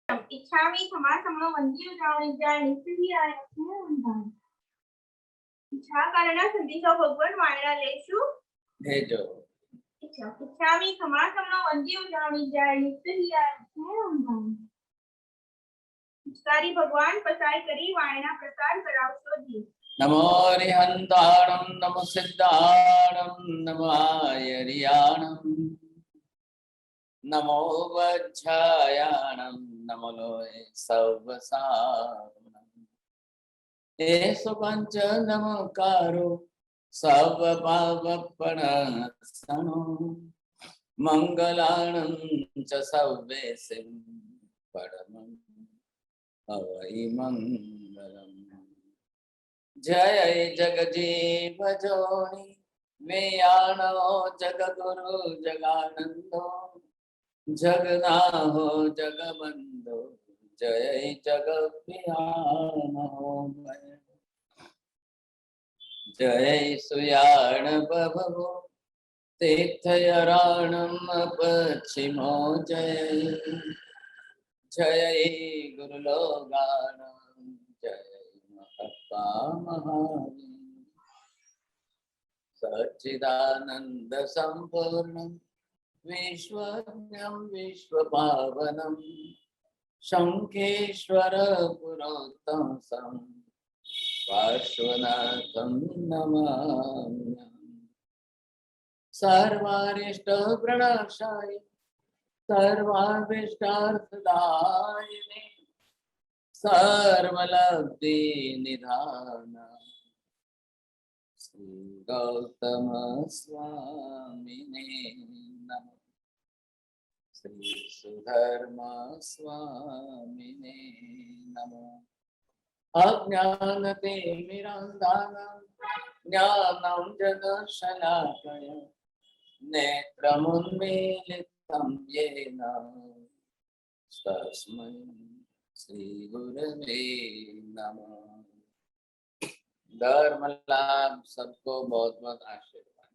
इच्छामि समासमनो वंजी उजावणी जाय निस्सी आय इच्छा कारण संदेशो भगवान वाणा लेशु भेजो। इच्छामि समासमनो वंजी उजावणी जाय निस्सी आय सारी भगवान पसाई करी वाणा प्रसार करावशो जी। नमो रिहंताणं नमो सिद्धाणं नमो आयरियाणं नमो वज्झायाणं नमो लोये सर्वसारणं येषु पञ्च नमकारो सर्वपावपणसनो मंगलाणं च सर्वेसिं परमं हवै मंगलम्। जय जगजीव जोनि मेयानो जगगुरु जगानंदो जगनाहो जगबंधो जय जगपियानो जय सुयाण बभो तीर्थयराणम पश्चिमो जय जय गुरुलोगाणं जय महावीर सच्चिदानंद संपूर्ण विश्वज्ञं विश्वपावनं शंखेश्वर पुरोत्तमं पार्श्वनाथं नमाम्यहम्। सर्वारिष्ट प्रणाशाय सर्वाभीष्टार्थदायिने सर्वलब्धि निधान श्री गौतम स्वामिने नमः। श्री सुधर्म स्वामिने नमः। अज्ञानतिमिरान्धानां ज्ञानाञ्जनशलाकया नेत्रमुन्मीलितं येन तस्मै श्रीगुरवे नमः। धर्म लाभ सबको बहुत बहुत आशीर्वाद।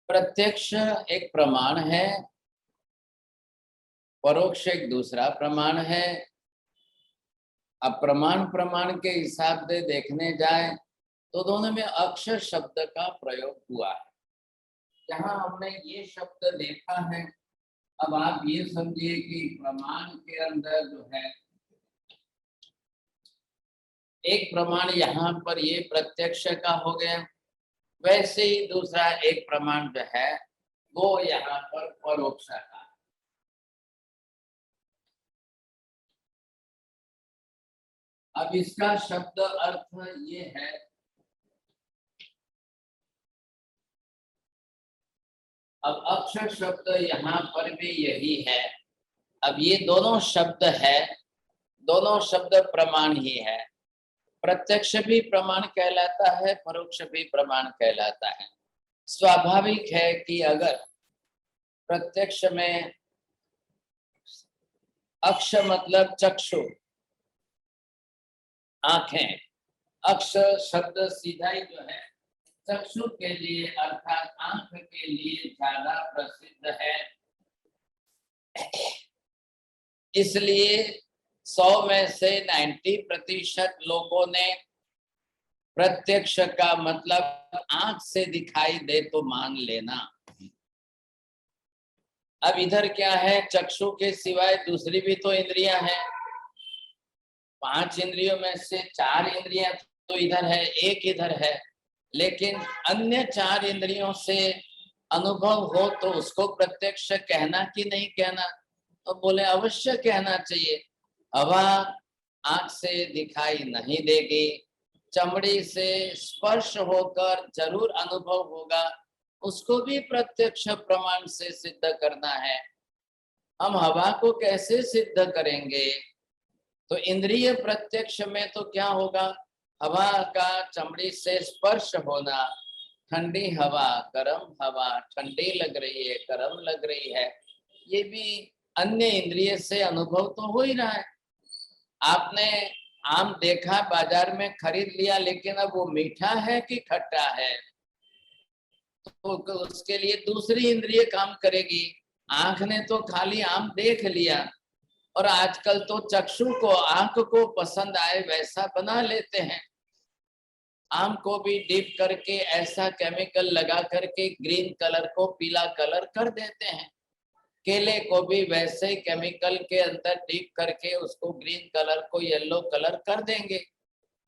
प्रत्यक्ष एक प्रमाण है, परोक्ष एक दूसरा प्रमाण है। अब प्रमाण के हिसाब से देखने जाए तो दोनों में अक्षर शब्द का प्रयोग हुआ है। जहां हमने ये शब्द देखा है, अब आप ये समझिए कि प्रमाण के अंदर जो है एक प्रमाण यहाँ पर ये प्रत्यक्ष का हो गया, वैसे ही दूसरा एक प्रमाण जो है वो यहाँ पर परोक्ष का। अब इसका शब्द अर्थ ये है, अब अक्षर शब्द यहाँ पर भी यही है। अब ये दोनों शब्द है, दोनों शब्द प्रमाण ही है। प्रत्यक्ष भी प्रमाण कहलाता है, परोक्ष भी प्रमाण कहलाता है। स्वाभाविक है कि अगर प्रत्यक्ष में अक्ष मतलब चक्षु, आंखें, अक्ष शब्द सीधा ही जो है चक्षु के लिए अर्थात आंख के लिए ज्यादा प्रसिद्ध है। इसलिए 100 में से 90% लोगों ने प्रत्यक्ष का मतलब आंख से दिखाई दे तो मान लेना। अब इधर क्या है, चक्षु के सिवाय दूसरी भी तो इंद्रियां हैं। 5 इंद्रियों में से 4 इंद्रियां तो इधर है, एक इधर है, लेकिन अन्य 4 इंद्रियों से अनुभव हो तो उसको प्रत्यक्ष कहना कि नहीं कहना? तो बोले अवश्य कहना चाहिए। हवा आंख से दिखाई नहीं देगी, चमड़ी से स्पर्श होकर जरूर अनुभव होगा, उसको भी प्रत्यक्ष प्रमाण से सिद्ध करना है। हम हवा को कैसे सिद्ध करेंगे? तो इंद्रिय प्रत्यक्ष में तो क्या होगा, हवा का चमड़ी से स्पर्श होना, ठंडी हवा, गर्म हवा, ठंडी लग रही है, गर्म लग रही है, ये भी अन्य इंद्रिय से अनुभव तो हो ही रहा है। आपने आम देखा, बाजार में खरीद लिया, लेकिन अब वो मीठा है कि खट्टा है, तो उसके लिए दूसरी इंद्रिय काम करेगी। आंख ने तो खाली आम देख लिया, और आजकल तो चक्षु को, आंख को पसंद आए वैसा बना लेते हैं। आम को भी डीप करके ऐसा केमिकल लगा करके ग्रीन कलर को पीला कलर कर देते हैं। केले को भी वैसे ही केमिकल के अंदर डीप करके उसको ग्रीन कलर को येलो कलर कर देंगे।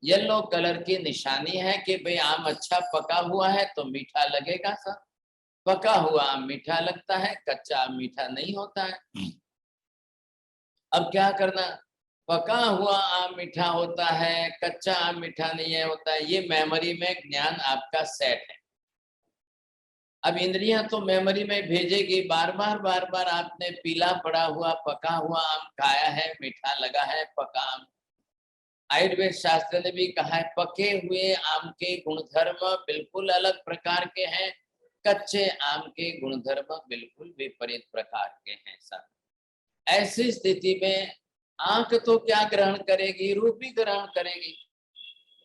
येलो कलर की निशानी है कि भाई आम अच्छा पका हुआ है तो मीठा लगेगा। सर, पका हुआ आम मीठा लगता है, कच्चा आम मीठा नहीं होता है। अब क्या करना, पका हुआ आम मीठा होता है, कच्चा आम मीठा नहीं है होता है, ये मेमोरी में ज्ञान आपका सेट है। अब इंद्रियां तो मेमोरी में भेजेगी, बार बार आपने पीला पड़ा हुआ पका हुआ आम खाया है, मीठा लगा है पका आम। आयुर्वेद शास्त्र ने भी कहा है, पके हुए आम के गुणधर्म बिल्कुल अलग प्रकार के हैं, कच्चे आम के गुणधर्म बिल्कुल विपरीत प्रकार के हैं। सर, ऐसी स्थिति में आंख तो क्या ग्रहण करेगी, रूप ही ग्रहण करेगी।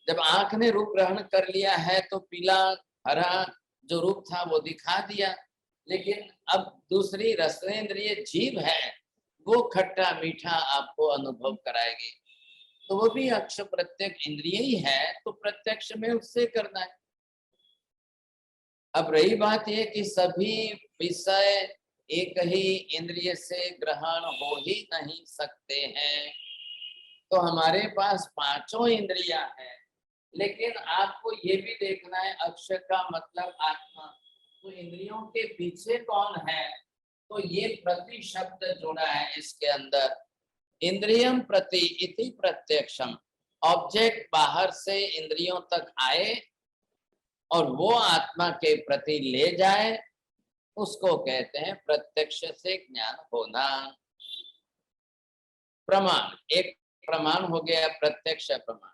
जब आंख ने रूप ग्रहण कर लिया है तो पीला हरा जो रूप था वो दिखा दिया, लेकिन अब दूसरी रसनेंद्रिय जीभ है, वो खट्टा मीठा आपको अनुभव कराएगी, तो वो भी अक्ष प्रत्यक्ष इंद्रिय ही है, तो प्रत्यक्ष में उससे करना है। अब रही बात ये कि सभी विषय एक ही इंद्रिय से ग्रहण हो ही नहीं सकते हैं, तो हमारे पास 5 इंद्रियां हैं, लेकिन आपको ये भी देखना है, अक्षर का मतलब आत्मा, तो इंद्रियों के पीछे कौन है, तो ये प्रति शब्द जुड़ा है इसके अंदर। इंद्रियम प्रति इति प्रत्यक्षम, ऑब्जेक्ट बाहर से इंद्रियों तक आए और वो आत्मा के प्रति ले जाए, उसको कहते हैं प्रत्यक्ष से ज्ञान होना। प्रमाण, एक प्रमाण हो गया प्रत्यक्ष प्रमाण।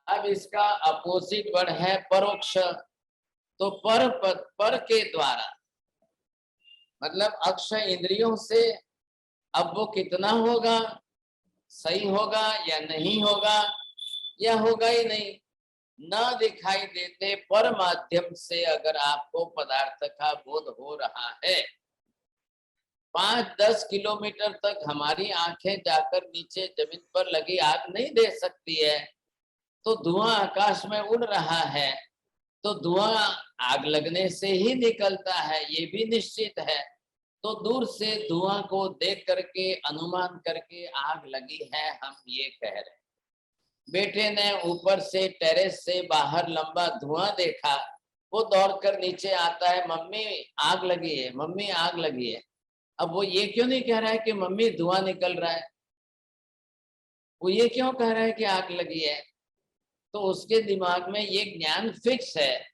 अब इसका अपोजिट वर्ड है परोक्ष, तो पर के द्वारा, मतलब अक्ष इंद्रियों से। अब वो कितना होगा, सही होगा या नहीं होगा, या होगा ही नहीं, ना दिखाई देते पर माध्यम से अगर आपको पदार्थ का बोध हो रहा है, 5-10 किलोमीटर तक हमारी आंखें जाकर नीचे जमीन पर लगी आग नहीं दे सकती है, तो धुआं आकाश में उड़ रहा है, तो धुआं आग लगने से ही निकलता है, ये भी निश्चित है। तो दूर से धुआं को देख करके अनुमान करके आग लगी है, हम ये कह रहे हैं। बेटे ने ऊपर से टेरेस से बाहर लंबा धुआं देखा, वो दौड़कर नीचे आता है, मम्मी आग लगी है, मम्मी आग लगी है। अब वो ये क्यों नहीं कह रहा है कि मम्मी धुआं निकल रहा है, वो ये क्यों कह रहा है कि आग लगी है? तो उसके दिमाग में ये ज्ञान फिक्स है,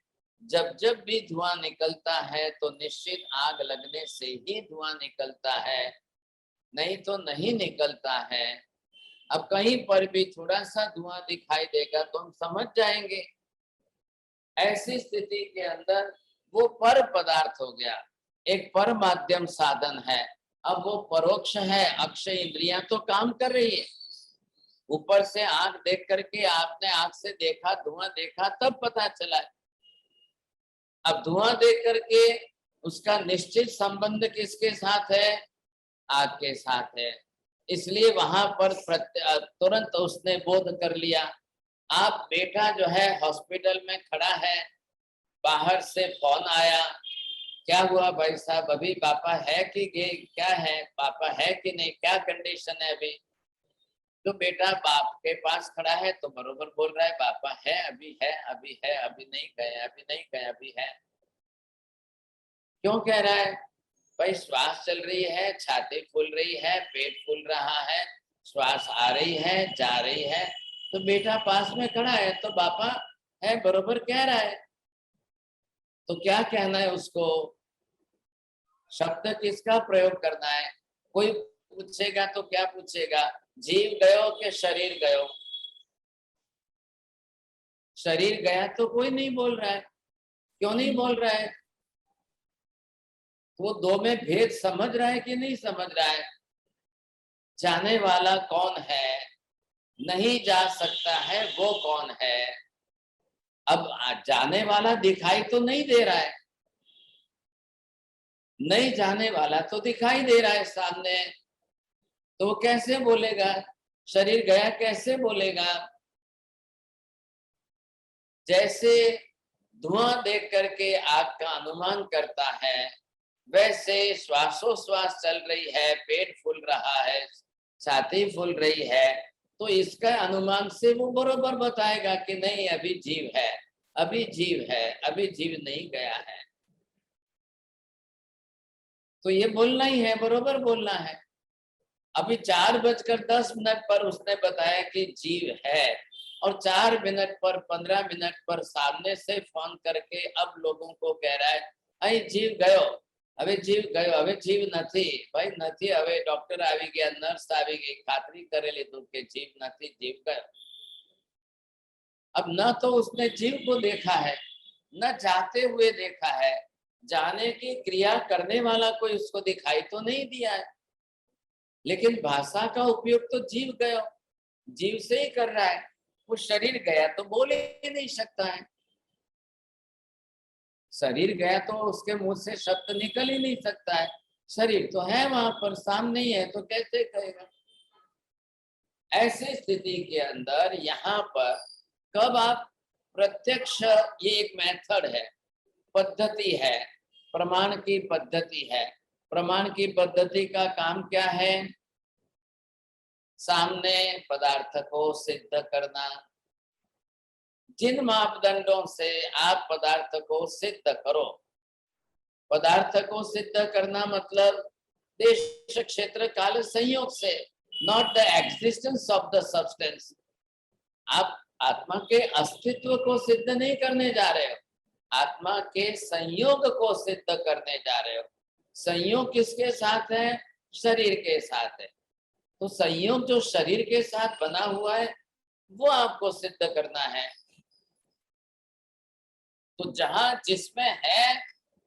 जब जब भी धुआं निकलता है तो निश्चित आग लगने से ही धुआं निकलता है, नहीं तो नहीं निकलता है। अब कहीं पर भी थोड़ा सा धुआं दिखाई देगा तो हम समझ जाएंगे। ऐसी स्थिति के अंदर वो पर पदार्थ हो गया, एक पर माध्यम साधन है। अब वो परोक्ष है, अक्षय इंद्रियां तो काम कर रही है, ऊपर से आंख देख करके आपने आंख से देखा, धुआं देखा, तब पता चला। अब धुआं देख करके उसका निश्चित संबंध किसके साथ है, आग के साथ है, इसलिए वहां पर तुरंत उसने बोध कर लिया। आप बेटा जो है हॉस्पिटल में खड़ा है, बाहर से फोन आया, क्या हुआ भाई साहब, अभी पापा है कि क्या है, पापा है कि नहीं, क्या कंडीशन है अभी? तो बेटा बाप के पास खड़ा है तो बरोबर बोल रहा है, पापा है, अभी है, अभी है, अभी नहीं गए, अभी नहीं गए, अभी है। क्यों कह रहा है? भाई श्वास चल रही है, छाती फूल रही है, पेट फूल रहा है, श्वास आ रही है, जा रही है, तो बेटा पास में खड़ा है तो पापा है, बरोबर कह रहा है। तो क्या कहना है उसको? शब्द किसका प्रयोग करना है? कोई पूछेगा तो क्या पूछेगा, जीव गयो कि शरीर गयो? शरीर गया तो कोई नहीं बोल रहा है। क्यों नहीं बोल रहा है? वो दो में भेद समझ रहा है कि नहीं समझ रहा है? जाने वाला कौन है, नहीं जा सकता है वो कौन है? अब जाने वाला दिखाई तो नहीं दे रहा है, नहीं जाने वाला तो दिखाई दे रहा है सामने, तो वो कैसे बोलेगा? शरीर गया कैसे बोलेगा? जैसे धुआं देख करके आग का अनुमान करता है, वैसे श्वासोश्वास चल रही है, पेट फूल रहा है, छाती फूल रही है, तो इसका अनुमान से वो बरोबर बताएगा कि नहीं अभी जीव है, अभी जीव है, अभी जीव नहीं गया है। तो ये बोलना ही है, बरोबर बोलना है। अभी 4:10 पर उसने बताया कि जीव है, और 4 मिनट पर 15 मिनट पर सामने से फोन करके अब लोगों को कह रहा है, अरे जीव गयो, હવે જીવ ગયો, હવે જીવ નથી ભાઈ, નથી, હવે ડોક્ટર આવી ગયા, નર્સ આવી ગઈ, ખાતરી કરી લીધું કે जीव નથી, जीव गयो। अब न तो उसने जीव को देखा है, न जाते हुए देखा है, जाने की क्रिया करने वाला कोई उसको दिखाई तो नहीं दिया है, लेकिन भाषा का उपयोग तो जीव गयो, जीव से ही कर रहा है। वो शरीर गया तो बोल ही नहीं सकता है, शरीर गया तो उसके मुंह से शब्द निकल ही नहीं सकता है, शरीर तो है वहां पर सामने ही है, तो कैसे कहेगा? ऐसी स्थिति के अंदर यहाँ पर कब आप प्रत्यक्ष, ये एक मेथड है, पद्धति है, प्रमाण की पद्धति है। प्रमाण की पद्धति का काम क्या है? सामने पदार्थ को सिद्ध करना। जिन मापदंडों से आप पदार्थ को सिद्ध करो, पदार्थ को सिद्ध करना मतलब देश क्षेत्र काल संयोग से, not the existence of the substance. आप आत्मा के अस्तित्व को सिद्ध नहीं करने जा रहे हो, आत्मा के संयोग को सिद्ध करने जा रहे हो। संयोग किसके साथ है? शरीर के साथ है। तो संयोग जो शरीर के साथ बना हुआ है वो आपको सिद्ध करना है। तो जहां जिसमें है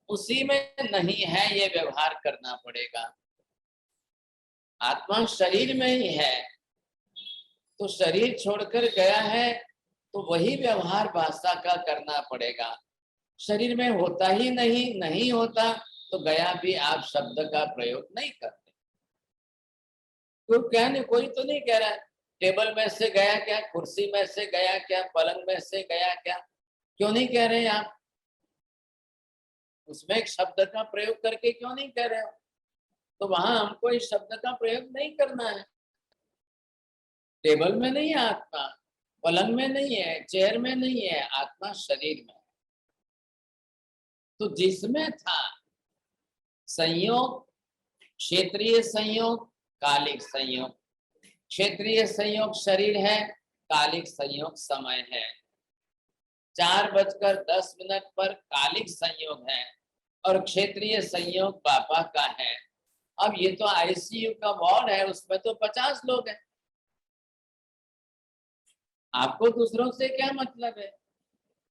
उसी में नहीं है, ये व्यवहार करना पड़ेगा। आत्मा शरीर में ही है, तो शरीर छोड़कर गया है तो वही व्यवहार भाषा का करना पड़ेगा। शरीर में होता ही नहीं होता तो गया भी आप शब्द का प्रयोग नहीं करते। कोई क्या नहीं, कोई तो नहीं कह रहा है टेबल में से गया क्या, कुर्सी में से गया क्या, पलंग में से गया क्या? क्यों नहीं कह रहे हैं आप? उसमें एक शब्द का प्रयोग करके क्यों नहीं कह रहे हो? तो वहां हमको इस शब्द का प्रयोग नहीं करना है। टेबल में नहीं है आत्मा, पलंग में नहीं है, चेयर में नहीं है, आत्मा शरीर में। तो जिसमें था संयोग, क्षेत्रीय संयोग, कालिक संयोग। क्षेत्रीय संयोग शरीर है, कालिक संयोग समय है। 4:10 पर कालिक संयोग है और क्षेत्रीय संयोग पापा का है। अब ये तो आईसीयू का वार्ड है, उसमें तो 50 लोग हैं। आपको दूसरों से क्या मतलब है?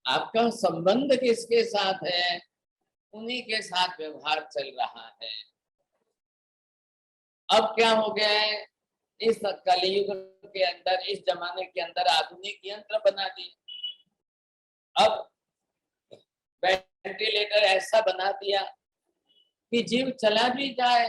आपका संबंध किसके साथ है? उन्हीं के साथ व्यवहार चल रहा है। अब क्या हो गया है, इस कलयुग के अंदर, इस जमाने के अंदर आधुनिक यंत्र बना दिए। अब वेंटिलेटर ऐसा बना दिया कि जीव चला भी जाए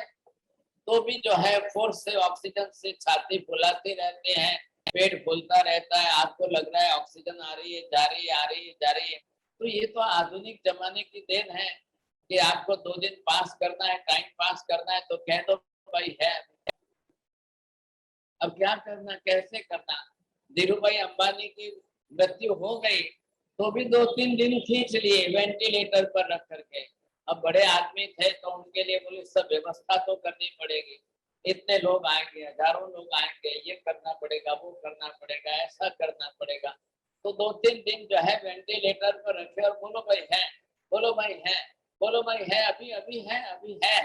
तो भी जो है फोर्स से ऑक्सीजन से छाती फुलाते रहते हैं, पेट फूलता रहता है, आपको लग रहा है ऑक्सीजन आ रही है, जा रही है, आ रही है, जा रही है। तो ये तो आधुनिक जमाने की देन है। कि आपको 2 दिन पास करना है, टाइम पास करना है, तो कह दो भाई है। अब क्या करना, कैसे करना? धीरू भाई अंबानी की मृत्यु हो गई तो भी 2-3 दिन खींच लिए वेंटिलेटर पर रख करके। अब बड़े आदमी थे तो उनके लिए बोले सब व्यवस्था तो करनी पड़ेगी, इतने लोग आएंगे, हजारों लोग आएंगे, ये करना पड़ेगा, वो करना पड़ेगा, ऐसा करना पड़ेगा। तो 2-3 दिन जो है वेंटिलेटर पर रखे और बोलो भाई है, बोलो भाई है, बोलो भाई है, अभी अभी है, अभी है।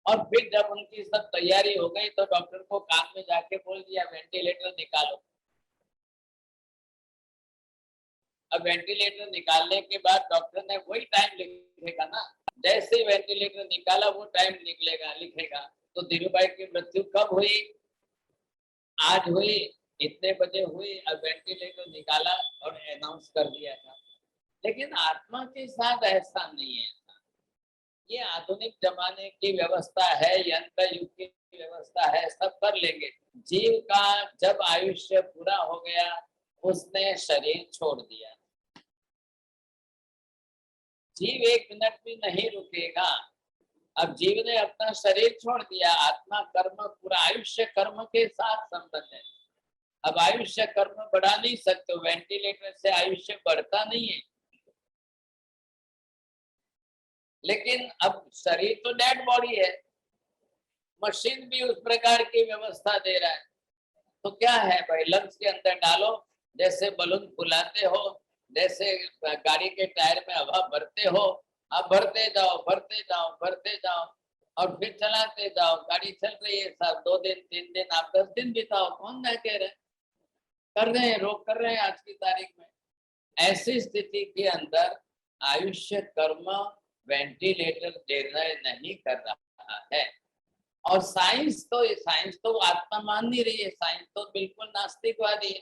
और फिर जब उनकी सब तैयारी हो गई तो डॉक्टर को कान में जाके बोल दिया वेंटिलेटर निकालो। अब वेंटिलेटर निकालने के बाद डॉक्टर ने वही टाइम लिखेगा ना, जैसे ही वेंटिलेटर निकाला वो टाइम निकलेगा, लिखेगा। तो धीरू भाई की मृत्यु कब हुई? आज हुई, इतने बजे हुई। अब वेंटिलेटर निकाला और अनाउंस कर दिया था। लेकिन आत्मा के साथ ऐसा नहीं है। ये आधुनिक जमाने की व्यवस्था है, यंत्र युग की व्यवस्था है, सब कर लेंगे। जीव का जब आयुष्य पूरा हो गया उसने शरीर छोड़ दिया। जीव 1 मिनट भी नहीं रुकेगा। अब जीव ने अपना शरीर छोड़ दिया, आत्मा कर्म, पूरा आयुष्य कर्म के साथ संबंध है। अब आयुष्य कर्म बढ़ा नहीं सकते, वेंटिलेटर से आयुष्य बढ़ता नहीं है। लेकिन अब शरीर तो डेड बॉडी है, मशीन भी उस प्रकार की व्यवस्था दे रहा है। तो क्या है भाई, लंग्स के अंदर डालो, जैसे बलून फुलाते हो, जैसे गाड़ी के टायर में हवा भरते हो, अब भरते जाओ, भरते जाओ, भरते जाओ, और फिर चलाते जाओ। गाड़ी चल रही है साहब, 2 दिन 3 दिन, आप 10 दिन बिताओ, कौन ना कह रहे, कर रहे हैं, रोग कर रहे हैं आज की तारीख में। ऐसी स्थिति के अंदर आयुष्य कर्म वेंटिलेटर निर्णय नहीं कर रहा है। और साइंस तो आत्मा मान नहीं रही है, साइंस तो बिल्कुल नास्तिकवादी है।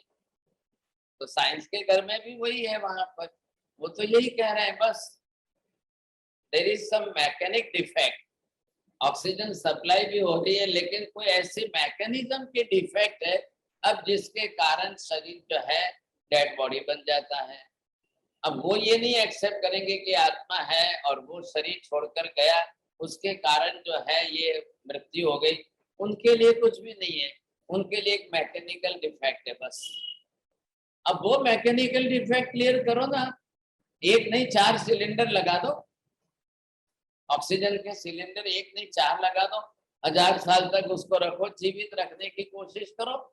तो साइंस के घर में भी वही है, वहां पर वो तो यही कह रहे हैं, बस there is some mechanic defect. Oxygen supply भी हो रही है, लेकिन कोई ऐसी मैकेनिज्म की डिफेक्ट है अब जिसके कारण शरीर जो है डेड बॉडी बन जाता है। अब वो ये नहीं एक्सेप्ट करेंगे कि आत्मा है और वो शरीर छोड़कर गया, उसके कारण जो है ये मृत्यु हो गई। उनके लिए कुछ भी नहीं है, उनके लिए एक मैकेनिकल डिफेक्ट है बस। अब वो मैकेनिकल डिफेक्ट क्लियर करो ना, 1 नहीं 4 सिलेंडर लगा दो, ऑक्सीजन के सिलेंडर 1 नहीं 4 लगा दो, 1000 साल तक उसको रखो, जीवित रखने की कोशिश करो।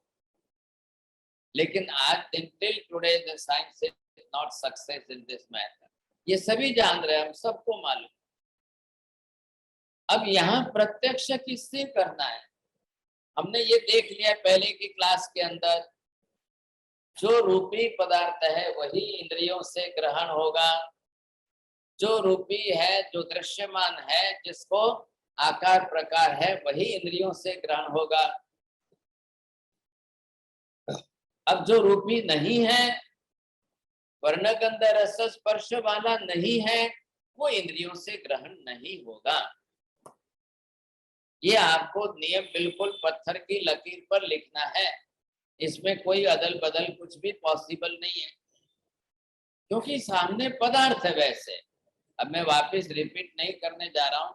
लेकिन आज till today the science is not success in this matter, ये सभी जान रहे हैं, हम सबको मालूम। अब यहाँ प्रत्यक्ष किससे करना है? हमने ये देख लिया पहले की क्लास के अंदर, जो रूपी पदार्थ है वही इंद्रियों से ग्रहण होगा। जो रूपी है, जो दृश्यमान है, जिसको आकार प्रकार है, वही इंद्रियों से ग्रहण होगा। अब जो रूपी नहीं है, वर्ण गंध रस स्पर्श वाला नहीं है, वो इंद्रियों से ग्रहण नहीं होगा। ये आपको नियम बिल्कुल पत्थर की लकीर पर लिखना है, इसमें कोई अदल बदल कुछ भी पॉसिबल नहीं है, क्योंकि सामने पदार्थ है वैसे। अब मैं वापस रिपीट नहीं करने जा रहा हूँ,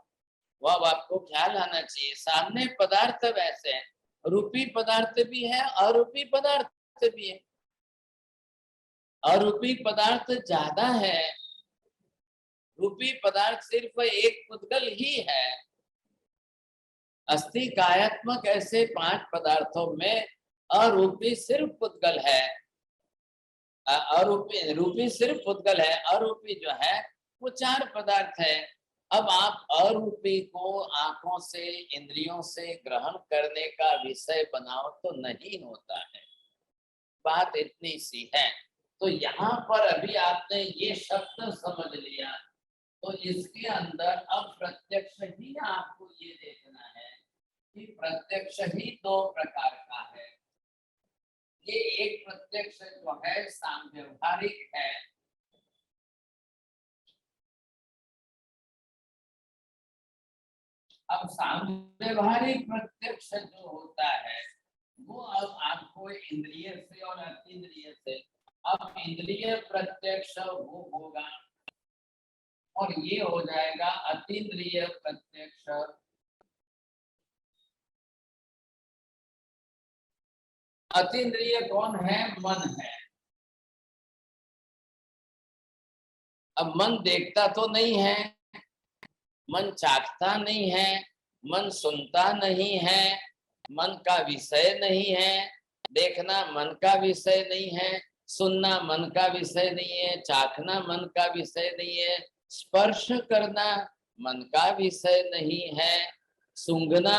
वो अब आपको ख्याल आना चाहिए। सामने पदार्थ वैसे है, रूपी पदार्थ भी है, अरूपी पदार्थ भी है। अरूपी पदार्थ ज्यादा है, रूपी पदार्थ सिर्फ एक पुद्गल ही है। अस्थि कायात्मक ऐसे 5 पदार्थों में अरूपी सिर्फ पुद्गल है, अरूपी रूपी सिर्फ पुद्गल है, अरूपी जो है वो 4 पदार्थ है। अब आप अरूपी को आंखों से, इंद्रियों से ग्रहण करने का विषय बनाओ तो नहीं होता है, बात इतनी सी है। तो यहाँ पर अभी आपने ये शब्द समझ लिया, तो इसके अंदर अब प्रत्यक्ष ही आपको ये देखना है कि प्रत्यक्ष ही 2 प्रकार का है। ये एक प्रत्यक्ष जो है सांव्यवहारिक है, अब सांव्यवहारिक प्रत्यक्ष जो होता है वो अब आपको इंद्रिय से और अतीन्द्रिय से, अब इंद्रिय प्रत्यक्ष वो होगा और ये हो जाएगा अतीन्द्रिय प्रत्यक्ष। अतीन्द्रिय कौन है? मन है। अब मन देखता तो नहीं है, मन चाखता नहीं है, मन सुनता नहीं है, मन का विषय नहीं है, देखना मन का विषय नहीं है, सुनना मन का विषय नहीं है, चाखना मन का विषय नहीं है, स्पर्श करना मन का विषय नहीं है, सूंघना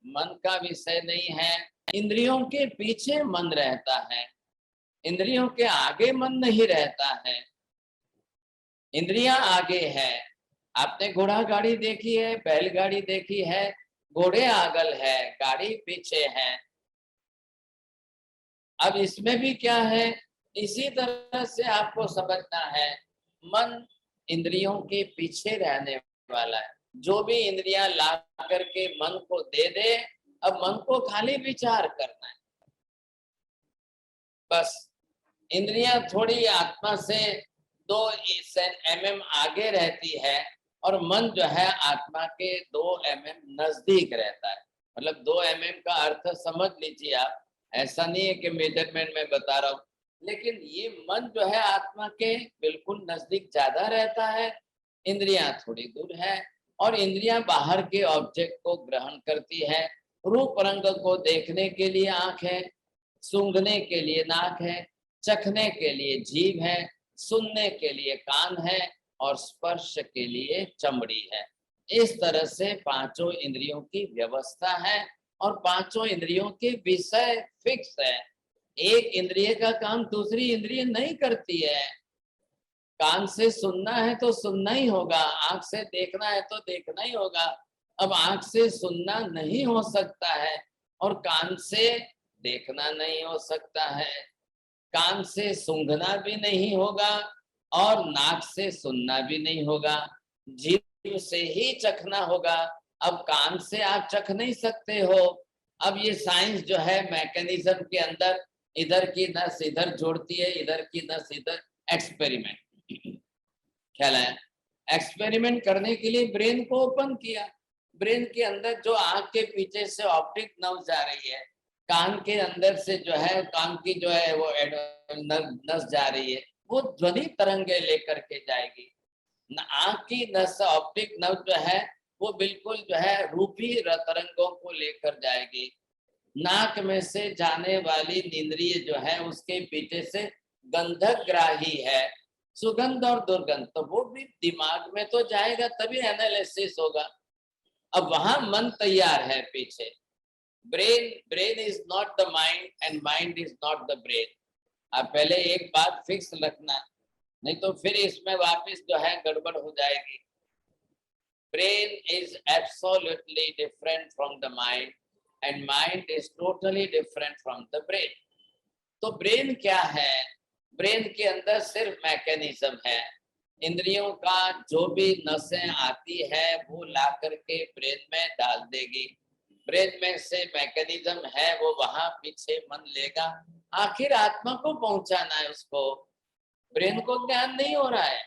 मन का विषय नहीं है। इंद्रियों के पीछे मन रहता है, इंद्रियों के आगे मन नहीं रहता है। इंद्रियां आगे है। आपने घोड़ा गाड़ी देखी है, बैलगाड़ी देखी है, घोड़े आगल है, गाड़ी पीछे है। अब इसमें भी क्या है, इसी तरह से आपको समझना है, मन इंद्रियों के पीछे रहने वाला है। जो भी इंद्रियां ला करके मन को दे दे, अब मन को खाली विचार करना है बस। इंद्रियां थोड़ी आत्मा से 2 mm आगे रहती है और मन जो है आत्मा के 2 mm नजदीक रहता है। मतलब 2 mm का अर्थ समझ लीजिए आप, ऐसा नहीं है कि मेजरमेंट में बता रहा हूँ, लेकिन ये मन जो है आत्मा के बिल्कुल नजदीक ज्यादा रहता है, इंद्रियां थोड़ी दूर है। और इंद्रियां बाहर के ऑब्जेक्ट को ग्रहण करती है। रूप रंग को देखने के लिए आंख है, सूंघने के लिए नाक है, चखने के लिए जीभ है, सुनने के लिए कान है और स्पर्श के लिए चमड़ी है। इस तरह से 5 इंद्रियों की व्यवस्था है और 5 इंद्रियों के विषय फिक्स है। एक इंद्रिय का काम दूसरी इंद्रिय नहीं करती है। कान से सुनना है तो सुनना ही होगा, आंख से देखना है तो देखना ही होगा। अब आंख से सुनना नहीं हो सकता है और कान से देखना नहीं हो सकता है, कान से सूंघना भी नहीं होगा और नाक से सुनना भी नहीं होगा, जीभ से ही चखना होगा। अब कान से आप चख नहीं सकते हो। अब ये साइंस जो है मैकेनिज्म के अंदर, इधर की नस इधर जोड़ती है, इधर की नस इधर। एक्सपेरिमेंट ख्याल है, एक्सपेरिमेंट करने के लिए ब्रेन को ओपन किया। ब्रेन के अंदर जो आंख के पीछे से ऑप्टिक नर्व जा रही है, कान के अंदर से जो है कान की जो है वो नस जा रही है, वो ध्वनि तरंगे लेकर के जाएगी। आंख की नस ऑप्टिक नर्व जो है वो बिल्कुल जो है रूपी तरंगों को लेकर जाएगी। नाक में से जाने वाली इंद्रिय जो है उसके पीछे से गंधक ग्राही है, सुगंध और दुर्गंध, तो वो भी दिमाग में तो जाएगा तभी एनालिसिस होगा। अब वहां मन तैयार है पीछे। Brain is not the mind and mind is not the brain. अब पहले एक बात फिक्स रखना, नहीं तो फिर इसमें वापस जो है गड़बड़ हो जाएगी। Brain is absolutely different from the mind and mind is totally different from the brain. तो ब्रेन क्या है? ब्रेन के अंदर सिर्फ मैकेनिज्म है। इंद्रियों का जो भी नसें आती है वो ला करके ब्रेन में डाल देगी। ब्रेन में से मैकेनिज्म है वो वहां पीछे मन लेगा। आखिर आत्मा को पहुंचाना है उसको। ब्रेन को ज्ञान नहीं हो रहा है,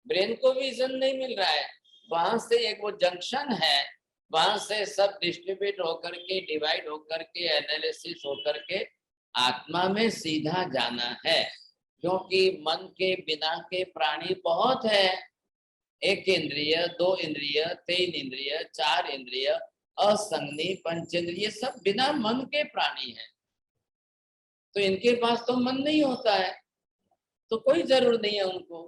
ब्रेन को विजन नहीं मिल रहा है। वहां से एक वो जंक्शन है, वहां से सब डिस्ट्रीब्यूट होकर के, डिवाइड होकर के, एनालिसिस होकर के आत्मा में सीधा जाना है। क्योंकि मन के बिना के प्राणी बहुत है। 1 इंद्रिय, 2 इंद्रिय, 3 इंद्रिय, 4 इंद्रिय, असंज्ञी पंचेंद्रिय, सब बिना मन के प्राणी है। तो इनके पास तो मन नहीं होता है, तो कोई जरूरत नहीं है उनको,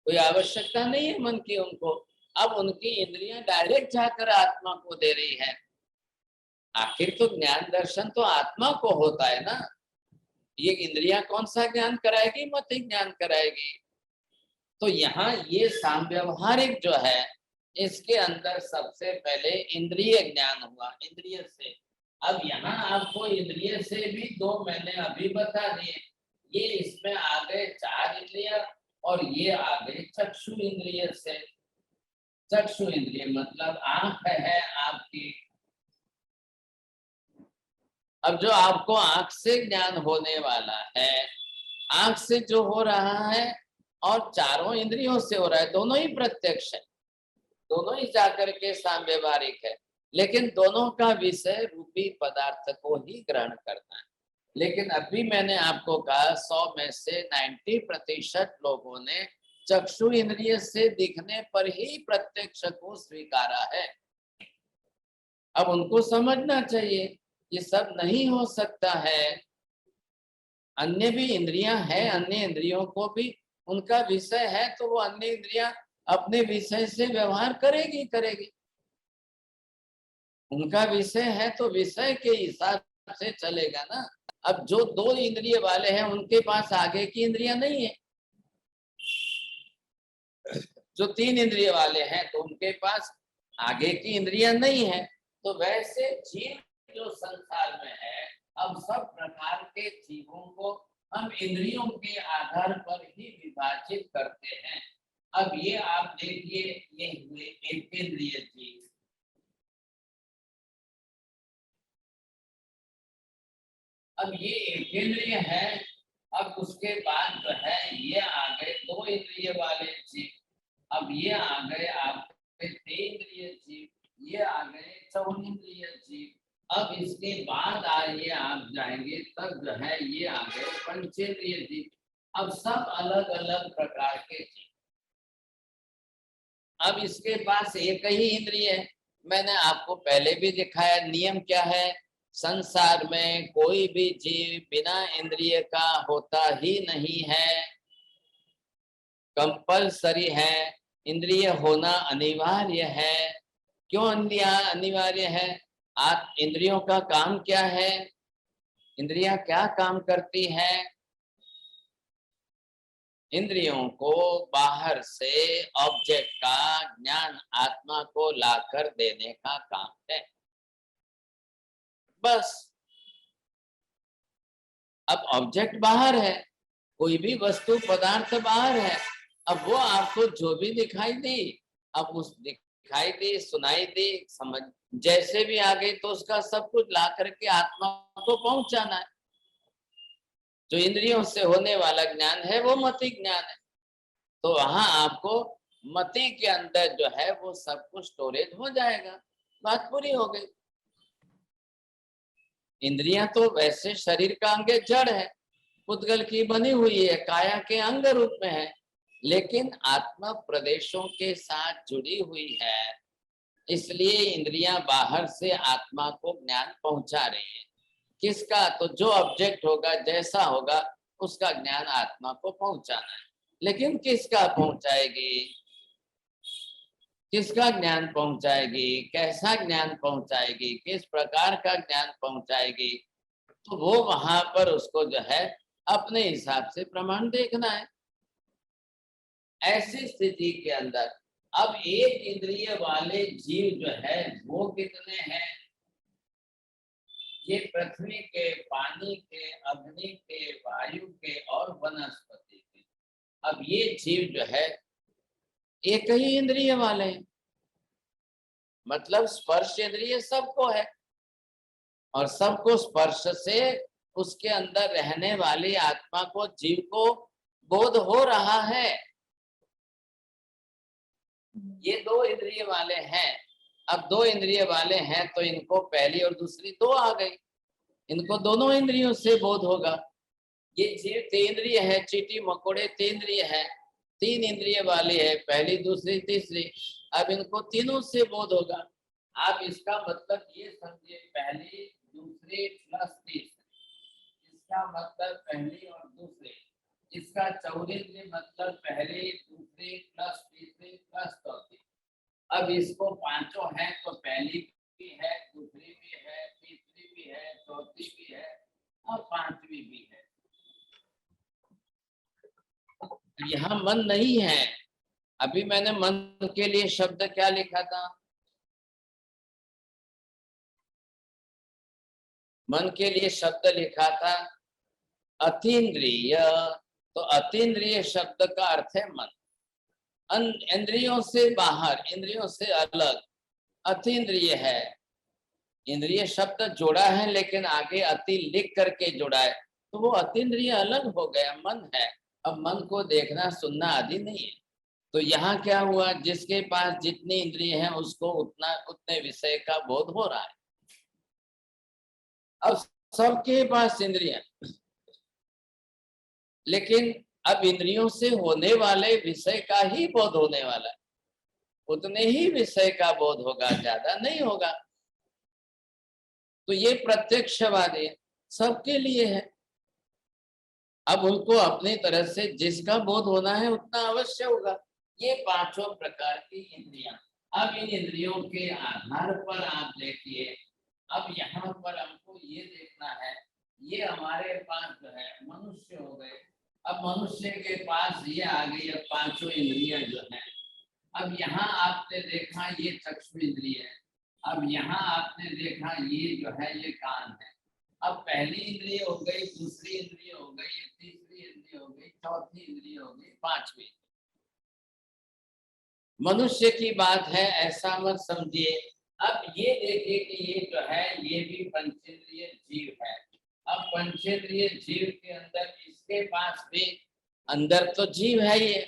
कोई आवश्यकता नहीं है मन की उनको। अब उनकी इंद्रियां डायरेक्ट जाकर आत्मा को दे रही है। आखिर तो ज्ञान दर्शन तो आत्मा को होता है ना। ये इंद्रियां कौन सा ज्ञान कराएगी? मत ज्ञान कराएगी। तो यहाँ ये सामव्यवहारिक जो है इसके अंदर सबसे पहले इंद्रिय ज्ञान हुआ, इंद्रिय से। अब यहाँ आपको इंद्रिय से भी 2 मैंने अभी बता दिए। ये इसमें आ गए 4 इंद्रिय और ये आ गए चक्षु इंद्रिय से। चक्षु इंद्रिय मतलब आंख है आपकी। अब जो आपको आंख से ज्ञान होने वाला है, आंख से जो हो रहा है और चारों इंद्रियों से हो रहा है, दोनों ही प्रत्यक्ष है, दोनों ही जाकर के सांव्यवहारिक है, लेकिन दोनों का विषय रूपी पदार्थ को ही ग्रहण करना है। लेकिन अभी मैंने आपको कहा 100 में से 90% लोगों ने चक्षु इंद्रिय से दिखने पर ही प्रत्यक्ष को स्वीकारा है। अब उनको समझना चाहिए ये सब नहीं हो सकता है, अन्य भी इंद्रियां हैं, अन्य इंद्रियों को भी उनका विषय है, तो वो अन्य इंद्रियां अपने विषय से व्यवहार करेगी। उनका विषय है तो विषय के हिसाब से चलेगा ना। अब जो 2 इंद्रिय वाले हैं उनके पास आगे की इंद्रियां नहीं है, जो 3 इंद्रिय वाले हैं तो उनके पास आगे की इंद्रियां नहीं है। तो वैसे जीव जो संसार में है, अब सब प्रकार के जीवों को हम इंद्रियों के आधार पर ही विभाजित करते हैं। अब ये आप देखिए, ये हुए एक इंद्रिय जीव, अब ये एक इंद्रिय है। अब उसके बाद जो है ये आ गए 2 इंद्रिय वाले जीव, अब ये आ गए आपके 3 इंद्रिय जीव, ये आ गए 4 इंद्रिय जीव। अब इसके बाद आइए आप जाएंगे तब जो है ये आ गए पंचेंद्रिय जीव। अब सब अलग अलग प्रकार के जीव। अब इसके पास एक ही इंद्रिय है, मैंने आपको पहले भी दिखाया नियम क्या है, संसार में कोई भी जीव बिना इंद्रिय का होता ही नहीं है, कंपलसरी है, इंद्रिय होना अनिवार्य है। क्यों अनिवार्य है? आप इंद्रियों का काम क्या है, इंद्रियां क्या काम करती हैं? इंद्रियों को बाहर से ऑब्जेक्ट का ज्ञान आत्मा को लाकर देने का काम है, बस। अब ऑब्जेक्ट बाहर है, कोई भी वस्तु पदार्थ बाहर है, अब वो आपको जो भी दिखाई दे, अब उस दिखाई दे, सुनाई दे, समझ जैसे भी आ गई, तो उसका सब कुछ ला करके आत्मा को पहुंचाना है। जो इंद्रियों से होने वाला ज्ञान है वो मति ज्ञान है, तो वहां आपको मति के अंदर जो है वो सब कुछ स्टोरेज हो जाएगा, बात पूरी हो गई। इंद्रियां तो वैसे शरीर का अंग जड़ है, पुद्गल की बनी हुई है, काया के अंग रूप में है, लेकिन आत्मा प्रदेशों के साथ जुड़ी हुई है, इसलिए इंद्रियां बाहर से आत्मा को ज्ञान पहुंचा रही है। किसका? तो जो ऑब्जेक्ट होगा, जैसा होगा, उसका ज्ञान आत्मा को पहुंचाना है। लेकिन किसका पहुंचाएगी, किसका ज्ञान पहुंचाएगी, कैसा ज्ञान पहुंचाएगी, किस प्रकार का ज्ञान पहुंचाएगी, तो वो वहां पर उसको जो है अपने हिसाब से प्रमाण देखना है। ऐसी स्थिति के अंदर अब एक इंद्रिय वाले जीव जो है वो कितने हैं? ये पृथ्वी के, पानी के, अग्नि के, वायु के और वनस्पति के। अब ये जीव जो है एक ही इंद्रिय वाले हैं, मतलब स्पर्श इंद्रिय सबको है, और सबको स्पर्श से उसके अंदर रहने वाली आत्मा को, जीव को बोध हो रहा है। ये 2 इंद्रिय वाले हैं। अब 2 इंद्रिय वाले हैं तो इनको पहली और दूसरी 2 आ गई, इनको दोनों इंद्रियों से बोध होगा। ये जीव 3 इंद्रिय है, चींटी मकोड़े 3 इंद्रिय है, 3 इंद्रिय वाले है, पहली दूसरी तीसरी, अब इनको तीनों से बोध होगा। आप इसका मतलब ये समझिए, पहली दूसरी प्लस तीसरी, इसका मतलब पहली और दूसरी, इसका चौरीन्द्रिय मतलब पहली दूसरी प्लस तीसरी प्लस चौथी। अब इसको पांचों है तो पहली भी है, दूसरी भी है, तीसरी भी है, चौथी भी है और पांचवी भी है। यहाँ मन नहीं है। अभी मैंने मन के लिए शब्द क्या लिखा था? मन के लिए शब्द लिखा था अतीन्द्रिय। तो अतीन्द्रिय शब्द का अर्थ है मन, इंद्रियों से बाहर, इंद्रियों से अलग अतीन्द्रिय है। इंद्रिय शब्द जोड़ा है लेकिन आगे अति लिख करके जोड़ा है, तो वो अतीन्द्रिय अलग हो गया, मन है। अब मन को देखना सुनना आदि नहीं है। तो यहाँ क्या हुआ, जिसके पास जितनी इंद्रिय है उसको उतने विषय का बोध हो रहा है। अब सबके पास इंद्रियां, लेकिन अब इंद्रियों से होने वाले विषय का ही बोध होने वाला है, उतने ही विषय का बोध होगा, ज्यादा नहीं होगा। तो ये प्रत्यक्षवादी है, सबके लिए है। अब उनको अपनी तरह से जिसका बोध होना है उतना अवश्य होगा। ये पांचों प्रकार की इंद्रियां, अब इन इंद्रियों के आधार पर आप देखिए, अब यहाँ पर हमको ये देखना है, ये हमारे पास जो है मनुष्य हो गए। अब मनुष्य के पास ये आ गई अब पांचों इंद्रियां जो है। अब यहाँ आपने देखा ये चक्षु इंद्रिय है, अब यहाँ आपने देखा ये जो है ये कान है। अब पहली इंद्रिय हो गई, दूसरी इंद्रिय हो गई, तीसरी इंद्रिय हो गई, चौथी इंद्रिय हो गई, पांचवी। मनुष्य की बात है, ऐसा मत समझिए। अब ये देखिए कि ये जो है ये भी पंचेंद्रिय जीव है। अब पंचेंद्रिय जीव के अंदर इसके पास भी अंदर तो जीव है ये,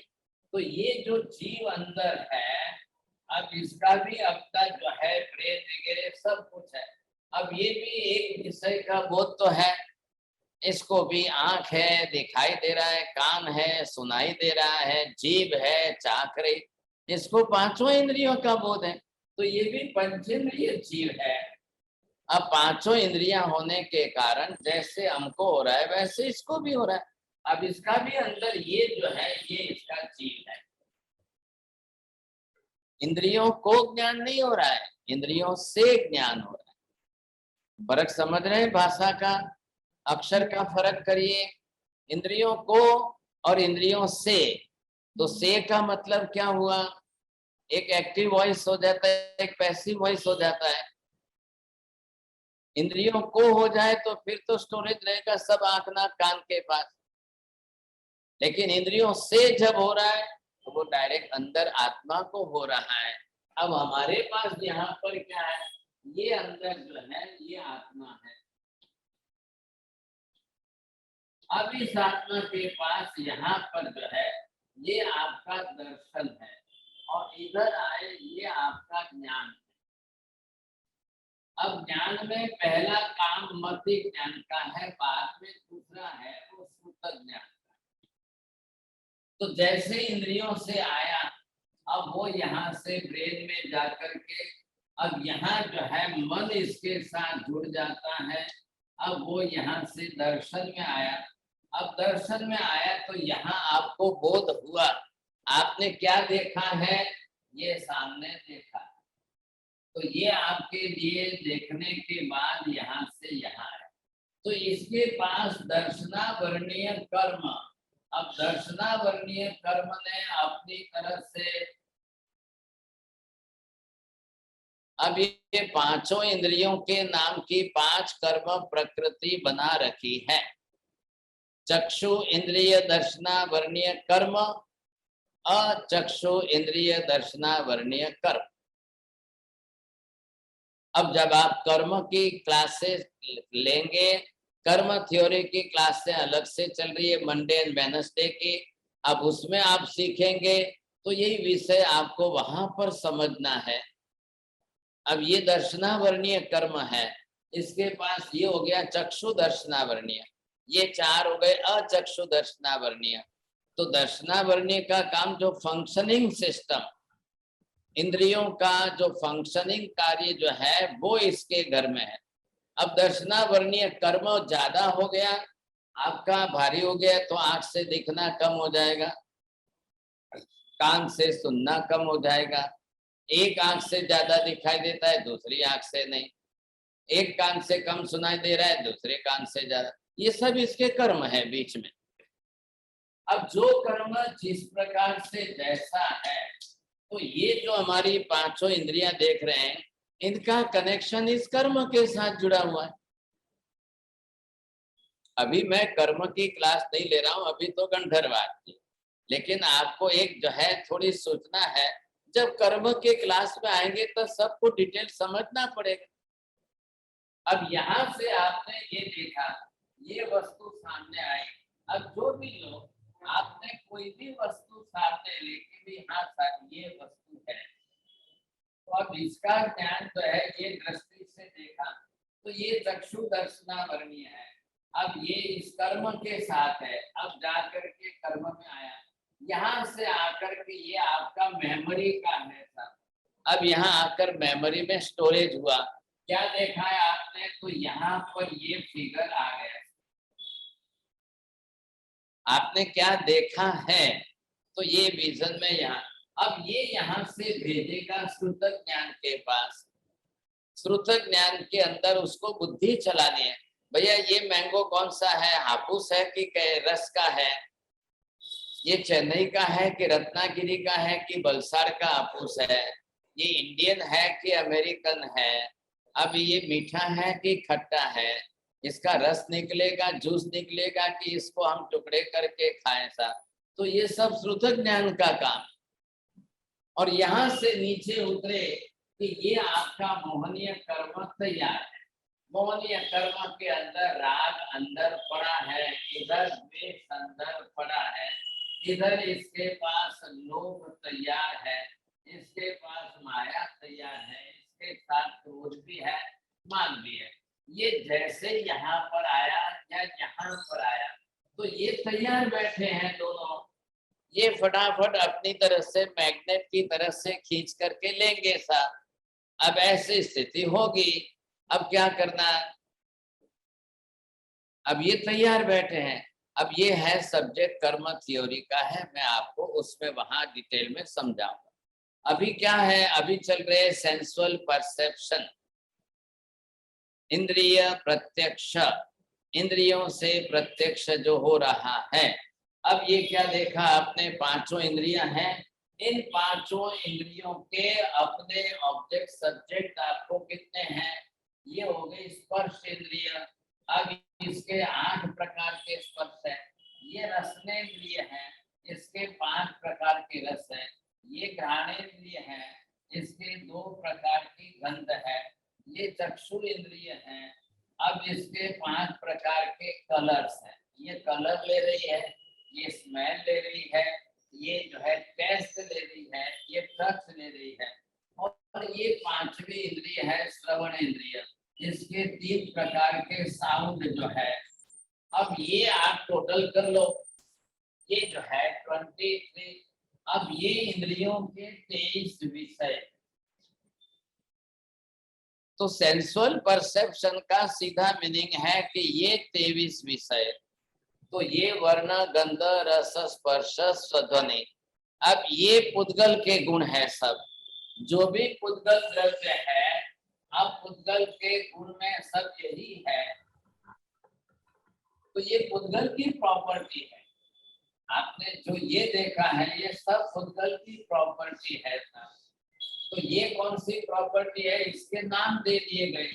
तो ये जो जीव अंदर है, अब इसका भी अब तक जो है ब्रेन वगैरह सब कुछ है। अब ये भी एक विषय का बोध तो है, इसको भी आंख है दिखाई दे रहा है, कान है सुनाई दे रहा है, जीभ है चाख रही, इसको पांचों इंद्रियों का बोध है। तो ये भी पंचेंद्रिय जीव है। अब पांचों इंद्रियां होने के कारण जैसे हमको हो रहा है वैसे इसको भी हो रहा है। अब इसका भी अंदर ये जो है ये इसका जीव है। इंद्रियों को ज्ञान नहीं हो रहा है, इंद्रियों से ज्ञान हो रहा है। फर्क समझ रहे हैं भाषा का, अक्षर का फर्क करिए। इंद्रियों को और इंद्रियों से, तो से का मतलब क्या हुआ, एक एक्टिव वॉइस हो जाता है, एक पैसिव वॉइस हो जाता है। इंद्रियों को हो जाए तो फिर तो स्टोरेज रहेगा सब आंख नाक कान के पास, लेकिन इंद्रियों से जब हो रहा है तो वो डायरेक्ट अंदर आत्मा को हो रहा है। अब हमारे पास यहाँ पर क्या है, ये अंदर जो है ये आत्मा है। अब इस आत्मा के पास यहाँ पर जो है ये आपका दर्शन है, और इधर आए ये आपका ज्ञान है। अब ज्ञान में पहला काम मति ज्ञान का है, बाद में दूसरा है वो सूतक ज्ञान का। तो जैसे इंद्रियों से आया, अब वो यहाँ से ब्रेन में जाकर के अब यहाँ जो है मन इसके साथ जुड़ जाता है। अब वो यहाँ से दर्शन में आया, अब दर्शन में आया तो यहाँ आपको बोध हुआ, आपने क्या देखा है, ये सामने देखा। तो ये आपके लिए देखने के बाद यहाँ से यहाँ है। तो इसके पास दर्शनावरणीय कर्म, अब दर्शनावरणीय कर्म ने अपनी तरफ से अब ये पांचों इंद्रियों के नाम की पांच कर्म प्रकृति बना रखी है। चक्षु इंद्रिय दर्शनावरणीय कर्म, अचक्षु इंद्रिय दर्शनावरणीय कर्म। अब जब आप कर्म की क्लासेस लेंगे, कर्म थ्योरी की क्लासें अलग से चल रही है मंडे एंड वेडनेसडे की, अब उसमें आप सीखेंगे तो यही विषय आपको वहां पर समझना है। अब ये दर्शनावरणीय कर्म है, इसके पास ये हो गया चक्षु दर्शनावरणीय, ये चार हो गए अचक्षु दर्शनावरणीय। तो दर्शनावरणीय का काम जो फंक्शनिंग सिस्टम, इंद्रियों का जो फंक्शनिंग कार्य जो है वो इसके घर में है। अब दर्शनावरणीय कर्म ज्यादा हो गया, आपका भारी हो गया तो आंख से दिखना कम हो जाएगा, कान से सुनना कम हो जाएगा। एक आंख से ज्यादा दिखाई देता है, दूसरी आंख से नहीं। एक कान से कम सुनाई दे रहा है, दूसरे कान से ज्यादा। ये सब इसके कर्म है बीच में। अब जो कर्म जिस प्रकार से जैसा है, तो ये जो हमारी पांचों इंद्रियां देख रहे हैं, इनका कनेक्शन इस कर्म के साथ जुड़ा हुआ है। अभी मैं कर्म की क्लास नहीं ले रहा हूं, अभी तो गंधर्वाद की, लेकिन आपको एक जो है थोड़ी सूचना है, जब कर्म के क्लास में आएंगे तो सबको डिटेल समझना पड़ेगा। अब यहाँ से आपने ये देखा, ये वस्तु सामने आई, अब जो भी लोग आपने कोई भी वस्तु सामने लेके भी हाँ सर ये वस्तु है, तो अब इसका ज्ञान जो है ये दृष्टि से देखा तो ये चक्षु दर्शनावरणीय है। अब ये इस कर्म के साथ है, अब जाकर के कर्म में आया, यहाँ से आकर के ये आपका मेमोरी का है सर। अब यहाँ आकर मेमोरी में स्टोरेज हुआ, क्या देखा है आपने, तो यहाँ पर ये फिगर आ गया। आपने क्या देखा है, तो ये विजन में यहाँ, अब ये यहाँ से भेजेगा श्रुत ज्ञान के पास। श्रुत ज्ञान के अंदर उसको बुद्धि चलानी है, भैया ये मैंगो कौन सा है, हापुस है कि रस का है, ये चेन्नई का है कि रत्नागिरी का है कि बलसाड़ का हापुस है, ये इंडियन है कि अमेरिकन है, अब ये मीठा है कि खट्टा है, इसका रस निकलेगा, जूस निकलेगा कि इसको हम टुकड़े करके खाएं सा। तो ये सब श्रुत ज्ञान का काम। और यहाँ से नीचे उतरे कि ये आपका मोहनीय कर्म तैयार है। मोहनीय कर्म के अंदर राग अंदर पड़ा है, इधर द्वेष अंदर पड़ा है, इधर इसके पास लोभ तैयार है, इसके पास माया तैयार है, इसके साथ क्रोध भी है, मान भी है। ये जैसे यहाँ पर आया या यहाँ पर आया तो ये तैयार बैठे हैं दोनों, ये फटाफट अपनी तरह से मैग्नेट की तरह से खींच करके लेंगे सा। अब ऐसी स्थिति होगी, अब क्या करना, अब ये तैयार बैठे हैं। अब ये है सब्जेक्ट कर्म थ्योरी का है, मैं आपको उसमें वहां डिटेल में समझाऊंगा। अभी क्या है, अभी चल रहे सेंसुअल परसेप्शन, इंद्रिय प्रत्यक्ष, इंद्रियों से प्रत्यक्ष जो हो रहा है। अब ये क्या देखा आपने, पांचों इंद्रियां हैं, इन पांचों इंद्रियों के अपने ऑब्जेक्ट सब्जेक्ट आपको कितने हैं, ये हो गए स्पर्श इंद्रिय। अब इसके 8 प्रकार के स्पर्श है, ये रसनेन्द्रिय है, इसके 5 प्रकार के रस है, ये घ्राणेन्द्रिय है, इसके 2 प्रकार की गंध है, ये चक्षु इंद्रिय है, अब इसके 5 प्रकार के कलर्स हैं, ये कलर ले रही है, ये स्मेल ले रही है, ये जो है टेस्ट ले रही है, ये टच ले रही है, और ये 5वीं इंद्रिय है श्रवण इंद्रिय, इसके 3 प्रकार के साउंड जो है। अब ये आप टोटल कर लो, ये जो है 23। अब ये इंद्रियों के 23 विषय। तो सेंसुअल परसेप्शन का सीधा मीनिंग है कि ये 23 विषय, तो ये वर्ण गंध रस स्पर्श ध्वनि, अब ये पुद्गल के गुण है सब, जो भी पुद्गल द्रव्य है, अब पुद्गल के गुण में सब यही है, तो ये पुद्गल की प्रॉपर्टी है। आपने जो ये देखा है ये सब पुद्गल की प्रॉपर्टी है सब। तो ये कौन सी प्रॉपर्टी है, इसके नाम दे दिए गए।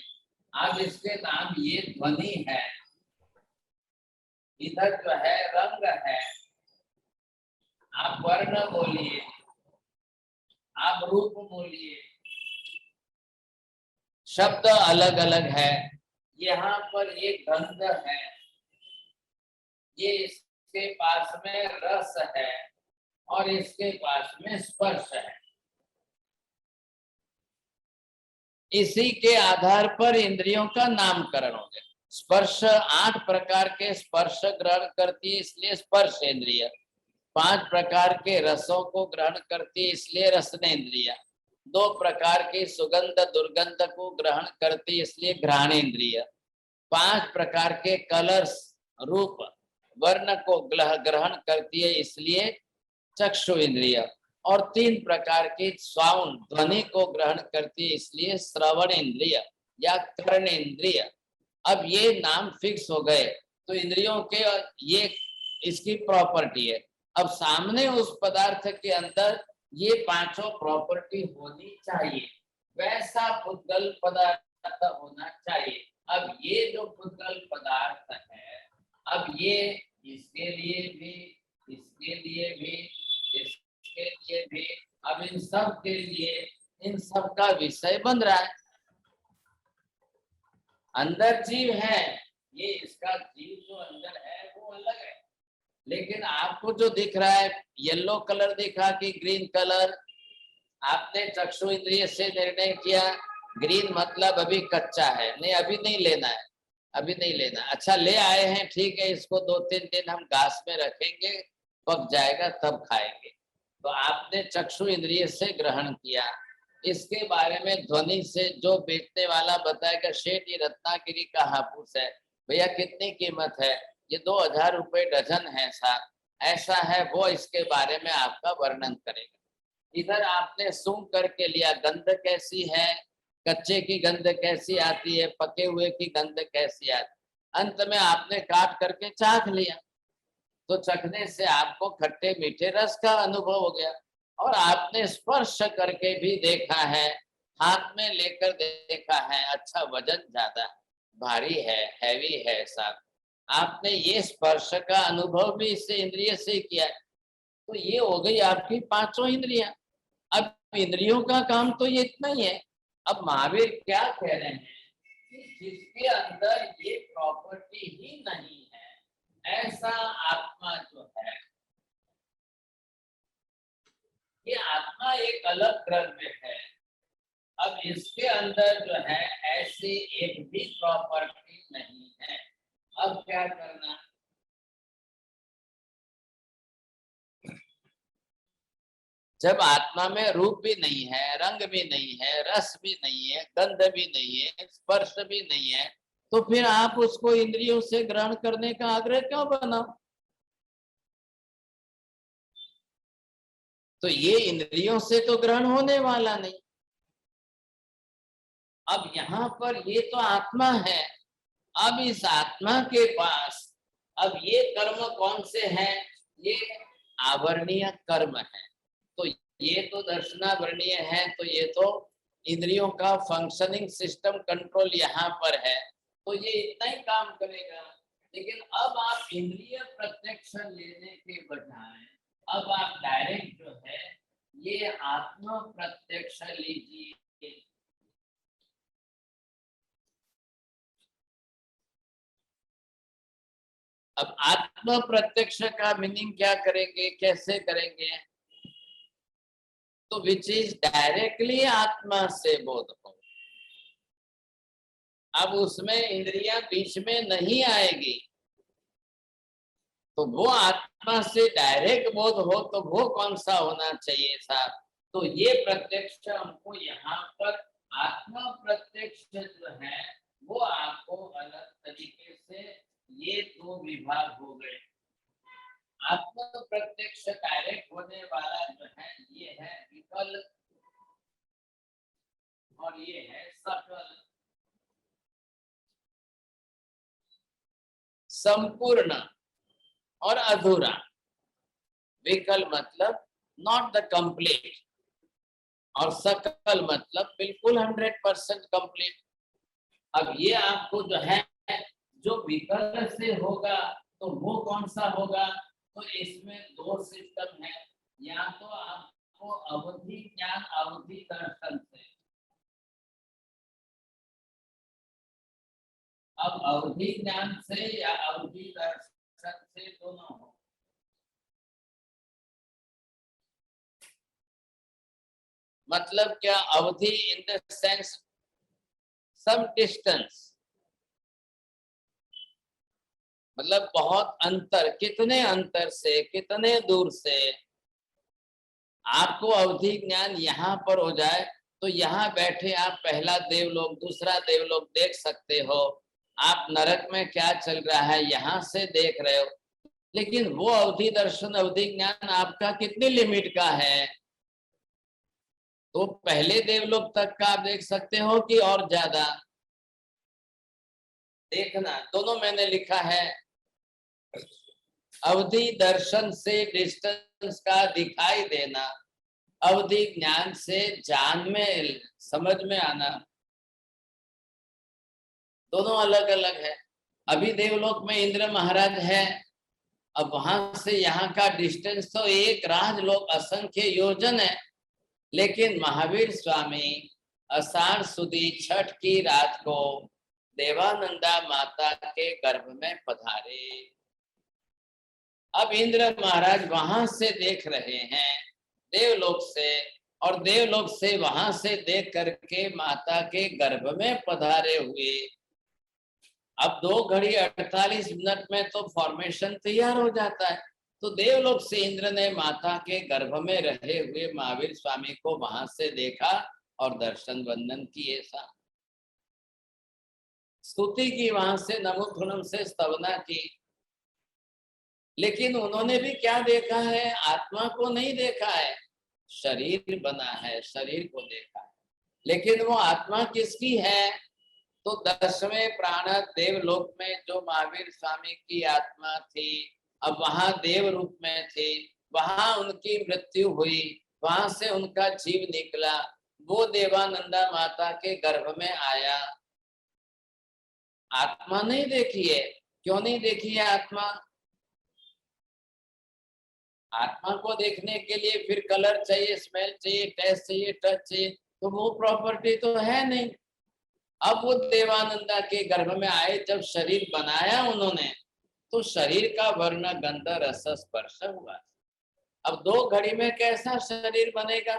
अब इसके नाम ये ध्वनि है, इधर जो है रंग है, आप वर्ण बोलिए, आप रूप बोलिए, शब्द अलग अलग है। यहाँ पर ये गंध है, ये इसके पास में रस है, और इसके पास में स्पर्श है। इसी के आधार पर इंद्रियों का नामकरण हो गया। स्पर्श 8 प्रकार के स्पर्श ग्रहण करती है, इसलिए स्पर्श इंद्रिय। 5 प्रकार के रसों को ग्रहण करती है, इसलिए रसनेन्द्रिय। 2 प्रकार की सुगंध दुर्गंध को ग्रहण करती है, इसलिए घ्राणेन्द्रिय। 5 प्रकार के कलर्स रूप वर्ण को ग्रहण करती है, इसलिए चक्षु इंद्रिय। और 3 प्रकार की साउंड ध्वनि को ग्रहण करती है, इसलिए श्रवण इंद्रिय या कर्णेन्द्रिय। अब ये नाम फिक्स हो गए, तो इंद्रियों के ये इसकी प्रॉपर्टी है। अब सामने उस पदार्थ के अंदर ये 5 प्रॉपर्टी होनी चाहिए, वैसा पुद्गल पदार्थ होना चाहिए। अब ये जो पुद्गल पदार्थ है, अब ये इसके लिए भी, इसके लिए भी, इसके लिए भी, अब इन सब के लिए इन सब का विषय बन रहा है। अंदर जीव है, ये इसका जीव जो अंदर है वो अलग है, लेकिन आपको जो दिख रहा है येलो कलर दिखा कि ग्रीन कलर, आपने चक्षु इंद्रिय से निर्णय किया ग्रीन मतलब अभी कच्चा है, नहीं अभी नहीं लेना है, अभी नहीं लेना। अच्छा ले आए हैं, ठीक है, इसको 2-3 दिन हम घास में रखेंगे, पक जाएगा तब खाएंगे। तो आपने चक्षु इंद्रिय से ग्रहण किया। इसके बारे में ध्वनि से जो बेचने वाला बताएगा, शेठ ये रत्नागिरी का हापुस है, भैया कितनी कीमत है, ये 2000 रुपये डजन है साहब, ऐसा है वो, इसके बारे में आपका वर्णन करेगा। इधर आपने सूंघ करके लिया, गंध कैसी है, कच्चे की गंध कैसी आती है, पके हुए की गंध कैसी आती, अंत में आपने काट करके चाख लिया। तो चखने से आपको खट्टे मीठे रस का अनुभव हो गया। और आपने स्पर्श करके भी देखा है, हाथ में लेकर देखा है, अच्छा वजन ज्यादा भारी है, हैवी है साहब, आपने ये स्पर्श का अनुभव भी इससे इंद्रिय से किया है। तो ये हो गई आपकी पांचों इंद्रियां। अब इंद्रियों का काम तो ये इतना ही है। अब महावीर क्या कह रहे हैं कि जिसके अंदर ये प्रॉपर्टी ही नहीं है, ऐसा आत्मा जो है, ये आत्मा एक अलग द्रव्य है। अब इसके अंदर जो है ऐसी एक भी प्रॉपर्टी नहीं है। अब क्या करना, जब आत्मा में रूप भी नहीं है, रंग भी नहीं है, रस भी नहीं है, गंध भी नहीं है, स्पर्श भी नहीं है, तो फिर आप उसको इंद्रियों से ग्रहण करने का आग्रह क्यों बनाओ? तो ये इंद्रियों से तो ग्रहण होने वाला नहीं। अब यहाँ पर ये तो आत्मा है, अब इस आत्मा के पास अब ये कर्म कौन से हैं? ये आवरणीय कर्म है। तो ये तो दर्शनावरणीय है, तो ये तो इंद्रियों का फंक्शनिंग सिस्टम कंट्रोल यहाँ पर है, तो ये इतना ही काम करेगा। लेकिन अब आप इंद्रिय प्रत्यक्ष लेने के बजाय अब आप डायरेक्ट जो है ये आत्म प्रत्यक्ष लीजिए। अब आत्म प्रत्यक्ष का मीनिंग क्या करेंगे, कैसे करेंगे? तो विच इज डायरेक्टली आत्मा से बोध हो। अब उसमें इंद्रियां बीच में नहीं आएगी, तो वो आत्मा से डायरेक्ट बोध हो, तो वो कौन सा होना चाहिए साहब? तो ये प्रत्यक्ष हमको यहाँ पर आत्मा प्रत्यक्ष जो है वो आपको अलग तरीके से, ये दो विभाग हो गए। आत्म प्रत्यक्ष डायरेक्ट होने वाला जो है ये है विकल, और ये है सकल। संपूर्ण और अधूरा। विकल मतलब नॉट द कंप्लीट, और सकल मतलब बिल्कुल 100% कंप्लीट। अब ये आपको जो है जो विकल से होगा तो वो कौन सा होगा? तो इसमें दो सिस्टम है, या तो आपको अवधि ज्ञान अवधि दर्शन से। अब अवधि ज्ञान से या अवधि दर्शन से, दोनों हो। मतलब क्या? अवधि in the sense some distance, मतलब बहुत अंतर, कितने अंतर से, कितने दूर से आपको अवधि ज्ञान यहाँ पर हो जाए, तो यहाँ बैठे आप पहला देवलोक दूसरा देवलोक देख सकते हो, आप नरक में क्या चल रहा है यहाँ से देख रहे हो। लेकिन वो अवधि दर्शन अवधि ज्ञान आपका कितनी लिमिट का है? तो पहले देवलोक तक का आप देख सकते हो कि और ज्यादा? देखना, दोनों मैंने लिखा है। अवधि दर्शन से डिस्टेंस का दिखाई देना, अवधि ज्ञान से जान में समझ में आना, दोनों अलग अलग है। अभी देवलोक में इंद्र महाराज है, अब वहां से यहाँ का डिस्टेंस तो एक राजलोक असंख्य योजन है। लेकिन महावीर स्वामी आषाढ़ सुदी छठ की रात को देवानंदा माता के गर्भ में पधारे। अब इंद्र महाराज वहां से देख रहे हैं देवलोक से, और देवलोक से वहां से देख करके माता के गर्भ में पधारे हुए। अब 2 घड़ी 48 मिनट में तो फॉर्मेशन तैयार हो जाता है। तो देवलोक से इंद्र ने माता के गर्भ में रहे हुए महावीर स्वामी को वहां से देखा और दर्शन वंदन किए। सा स्तुति की, वहां से नमोध्वनम से स्तवना की। लेकिन उन्होंने भी क्या देखा है? आत्मा को नहीं देखा है, शरीर बना है, शरीर को देखा है। लेकिन वो आत्मा किसकी है? तो 10वें प्राण देवलोक में जो महावीर स्वामी की आत्मा थी, अब वहां देव रूप में थे, वहां उनकी मृत्यु हुई, वहां से उनका जीव निकला, वो देवानंदा माता के गर्भ में आया। आत्मा नहीं देखी है। क्यों नहीं देखी है आत्मा? आत्मा को देखने के लिए फिर कलर चाहिए, स्मेल चाहिए, टेस्ट चाहिए, टच चाहिए, तो वो प्रॉपर्टी तो है नहीं। अब वो देवानंदा के गर्भ में आए, जब शरीर बनाया उन्होंने, तो शरीर का वर्ण गंध रस स्पर्श हुआ। अब 2 घड़ी में कैसा शरीर बनेगा?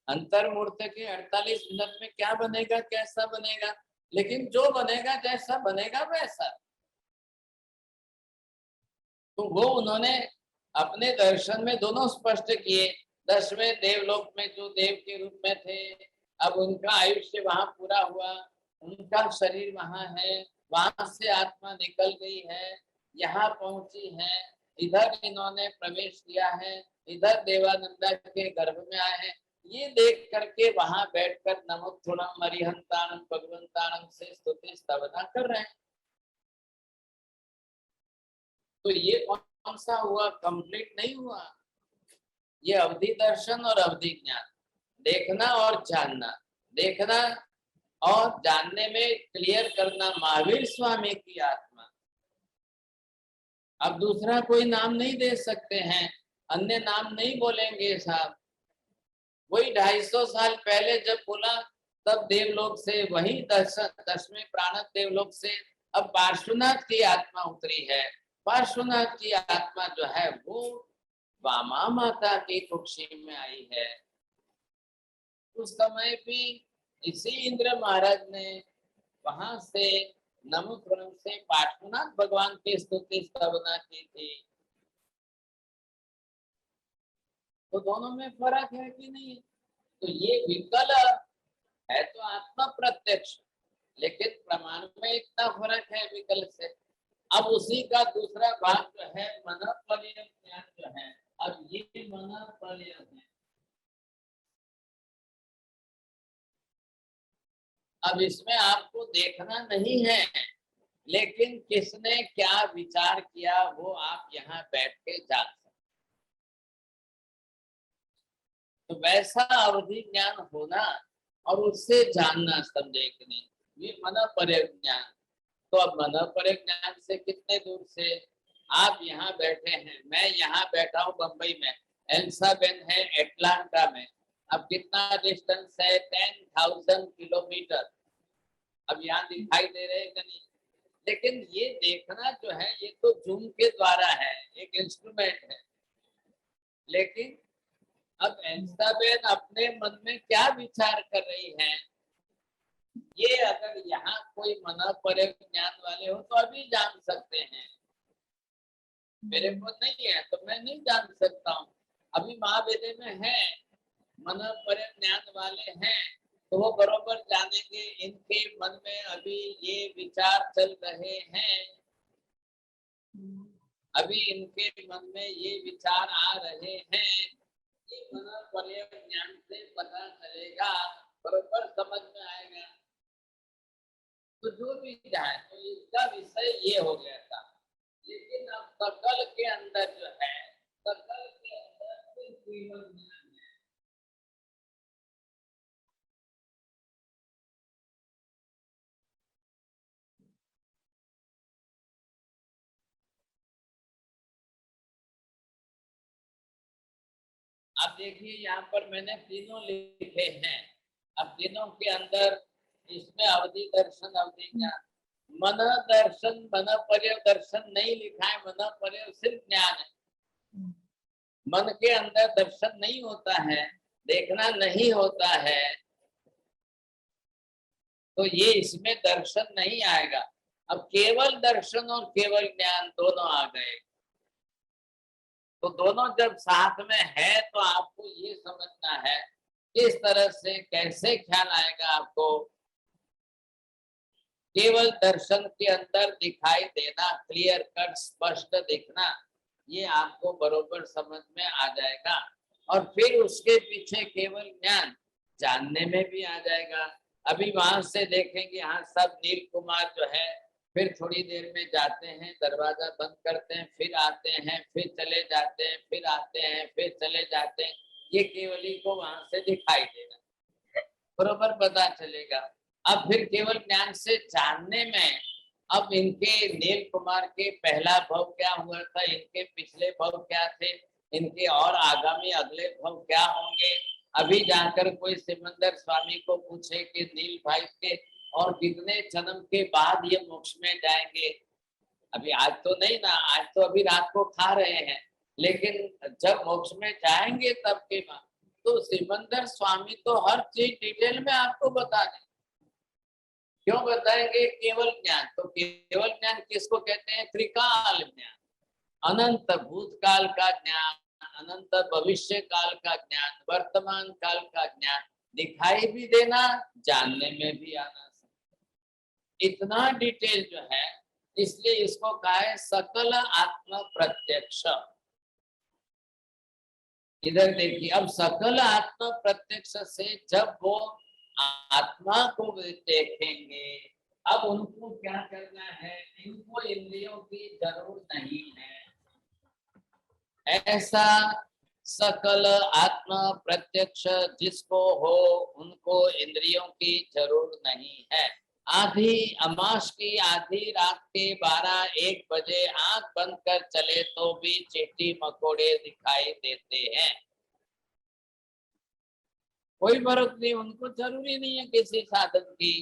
अंतर्मूर्त के 48 मिनट में क्या बनेगा, कैसा बनेगा? लेकिन जो बनेगा, जैसा बनेगा वैसा। तो वो उन्होंने अपने दर्शन में दोनों स्पष्ट किए। 10वें देवलोक में जो देव के रूप में थे, अब उनका आयुष्य वहां पूरा हुआ, उनका शरीर वहां है, वहां से आत्मा निकल गई है, यहाँ पहुंची है, इधर इन्होंने प्रवेश किया है, इधर देवानंदा के गर्भ में आए हैं। ये देख करके वहां बैठकर नमोत्थुणम मरिहंताणम भगवंताणम से स्तुति स्तवना कर रहे हैं। तो ये कौन सा हुआ? कंप्लीट नहीं हुआ। ये अवधि दर्शन और अवधि ज्ञान, देखना और जानना, देखना और जानने में क्लियर करना महावीर स्वामी की आत्मा। अब दूसरा कोई नाम नहीं दे सकते हैं, अन्य नाम नहीं बोलेंगे साहब। वही 250 साल पहले जब बोला, तब देवलोक से वही 10वें प्राण देवलोक से अब पार्श्वनाथ की आत्मा उतरी है। पार्श्वनाथ की आत्मा जो है वो वामा माता की कुक्षी में आई है। उस समय भी इसी इंद्र महाराज ने वहां से नमोध्वनम से पार्श्वनाथ भगवान की स्तुति स्तवना की थी। तो दोनों में फर्क है कि नहीं? तो ये विकल है तो आत्मा प्रत्यक्ष, लेकिन प्रमाण में इतना फर्क है विकल से। अब उसी का दूसरा भाग जो है मन पर्यय ज्ञान जो है, अब ये मन पर्यय है। अब इसमें आपको देखना नहीं है, लेकिन किसने क्या विचार किया वो आप यहाँ बैठ के जान सकते। तो वैसा अवधि ज्ञान होना और उससे जानना, समझे कि नहीं? ये मन पर्यय ज्ञान। तो अब मन पर्यय ज्ञान से कितने दूर से आप यहाँ बैठे हैं, मैं यहाँ बैठा हूँ बंबई में, एल्सा बेन है एटलांटा में। अब कितना डिस्टेंस है? 10,000 किलोमीटर। अब यहाँ दिखाई दे रहे हैं कि नहीं? लेकिन ये देखना जो है ये तो जूम के द्वारा है, एक इंस्ट्रूमेंट है। लेकिन अब एल्साबेन अपने मन में क्या विचार कर रही है, ये अगर यहाँ कोई मन पर्यय ज्ञान वाले हो तो अभी जान सकते हैं। मेरे को नहीं है तो मैं नहीं जान सकता हूँ। अभी महावेदे में है, मन पर्यय ज्ञान वाले हैं, तो वो बरोबर जानेंगे इनके मन में अभी ये विचार चल रहे हैं, अभी इनके मन में ये विचार आ रहे हैं। ये मन पर्यय ज्ञान से पता चलेगा, बरोबर समझ में आएगा। तो जो भी जाए, तो इसका विषय ये हो गया था। लेकिन अब सकल के अंदर जो है, सकल के अंदर केवल ज्ञान है। अब देखिए यहाँ पर मैंने तीनों लिखे हैं। अब तीनों के अंदर इसमें अवधि दर्शन, अवधि ज्ञान, मन दर्शन, मन पर्यदर्शन नहीं लिखा है, मन पर्य सिर्फ ज्ञान है। मन के अंदर दर्शन नहीं होता है, देखना नहीं होता है, तो ये इसमें दर्शन नहीं आएगा। अब केवल दर्शन और केवल ज्ञान दोनों आ गए, तो दोनों जब साथ में है तो आपको ये समझना है किस तरह से कैसे ख्याल आएगा आपको। केवल दर्शन के अंदर दिखाई देना, क्लियर कट स्पष्ट दिखना, ये आपको बरोबर समझ में आ जाएगा। और फिर उसके पीछे केवल ज्ञान जानने में भी आ जाएगा। अभी वहां से देखेंगे, हाँ सब नील कुमार जो है, फिर थोड़ी देर में जाते हैं, दरवाजा बंद करते हैं, फिर आते हैं, फिर चले जाते हैं, फिर आते हैं, फिर चले जाते हैं, ये केवली को वहां से दिखाई देगा, बरोबर पता चलेगा। अब फिर केवल ज्ञान से जानने में, अब इनके नील कुमार के पहला भव क्या हुआ था, इनके पिछले भव क्या थे, इनके और आगामी अगले भव क्या होंगे। अभी जाकर कोई सिमंदर स्वामी को पूछे कि नील भाई के और कितने जन्म के बाद ये मोक्ष में जाएंगे, अभी आज तो नहीं ना, आज तो अभी रात को खा रहे हैं, लेकिन जब मोक्ष में जाएंगे तब के बाद, तो सिमंदर स्वामी तो हर चीज डिटेल में आपको बता दें। क्यों बताएंगे? केवल ज्ञान। तो केवल ज्ञान किसको कहते हैं? त्रिकाल ज्ञान, अनंत भूतकाल का ज्ञान, अनंत भविष्य काल का ज्ञान, वर्तमान काल का ज्ञान, दिखाई भी देना, जानने में भी आना, इतना डिटेल जो है, इसलिए इसको कहा है सकल आत्म प्रत्यक्ष। इधर देखिए, अब सकल आत्म प्रत्यक्ष से जब वो आत्मा को देखेंगे, अब उनको क्या करना है, इनको इंद्रियों की जरूरत नहीं है। ऐसा सकल आत्मा प्रत्यक्ष जिसको हो, उनको इंद्रियों की जरूरत नहीं है। आधी अमास की आधी रात के 12-1 बजे आंख बंद कर चले तो भी चींटी मकोड़े दिखाई देते हैं, कोई फर्क नहीं, उनको जरूरी नहीं है किसी साधन की।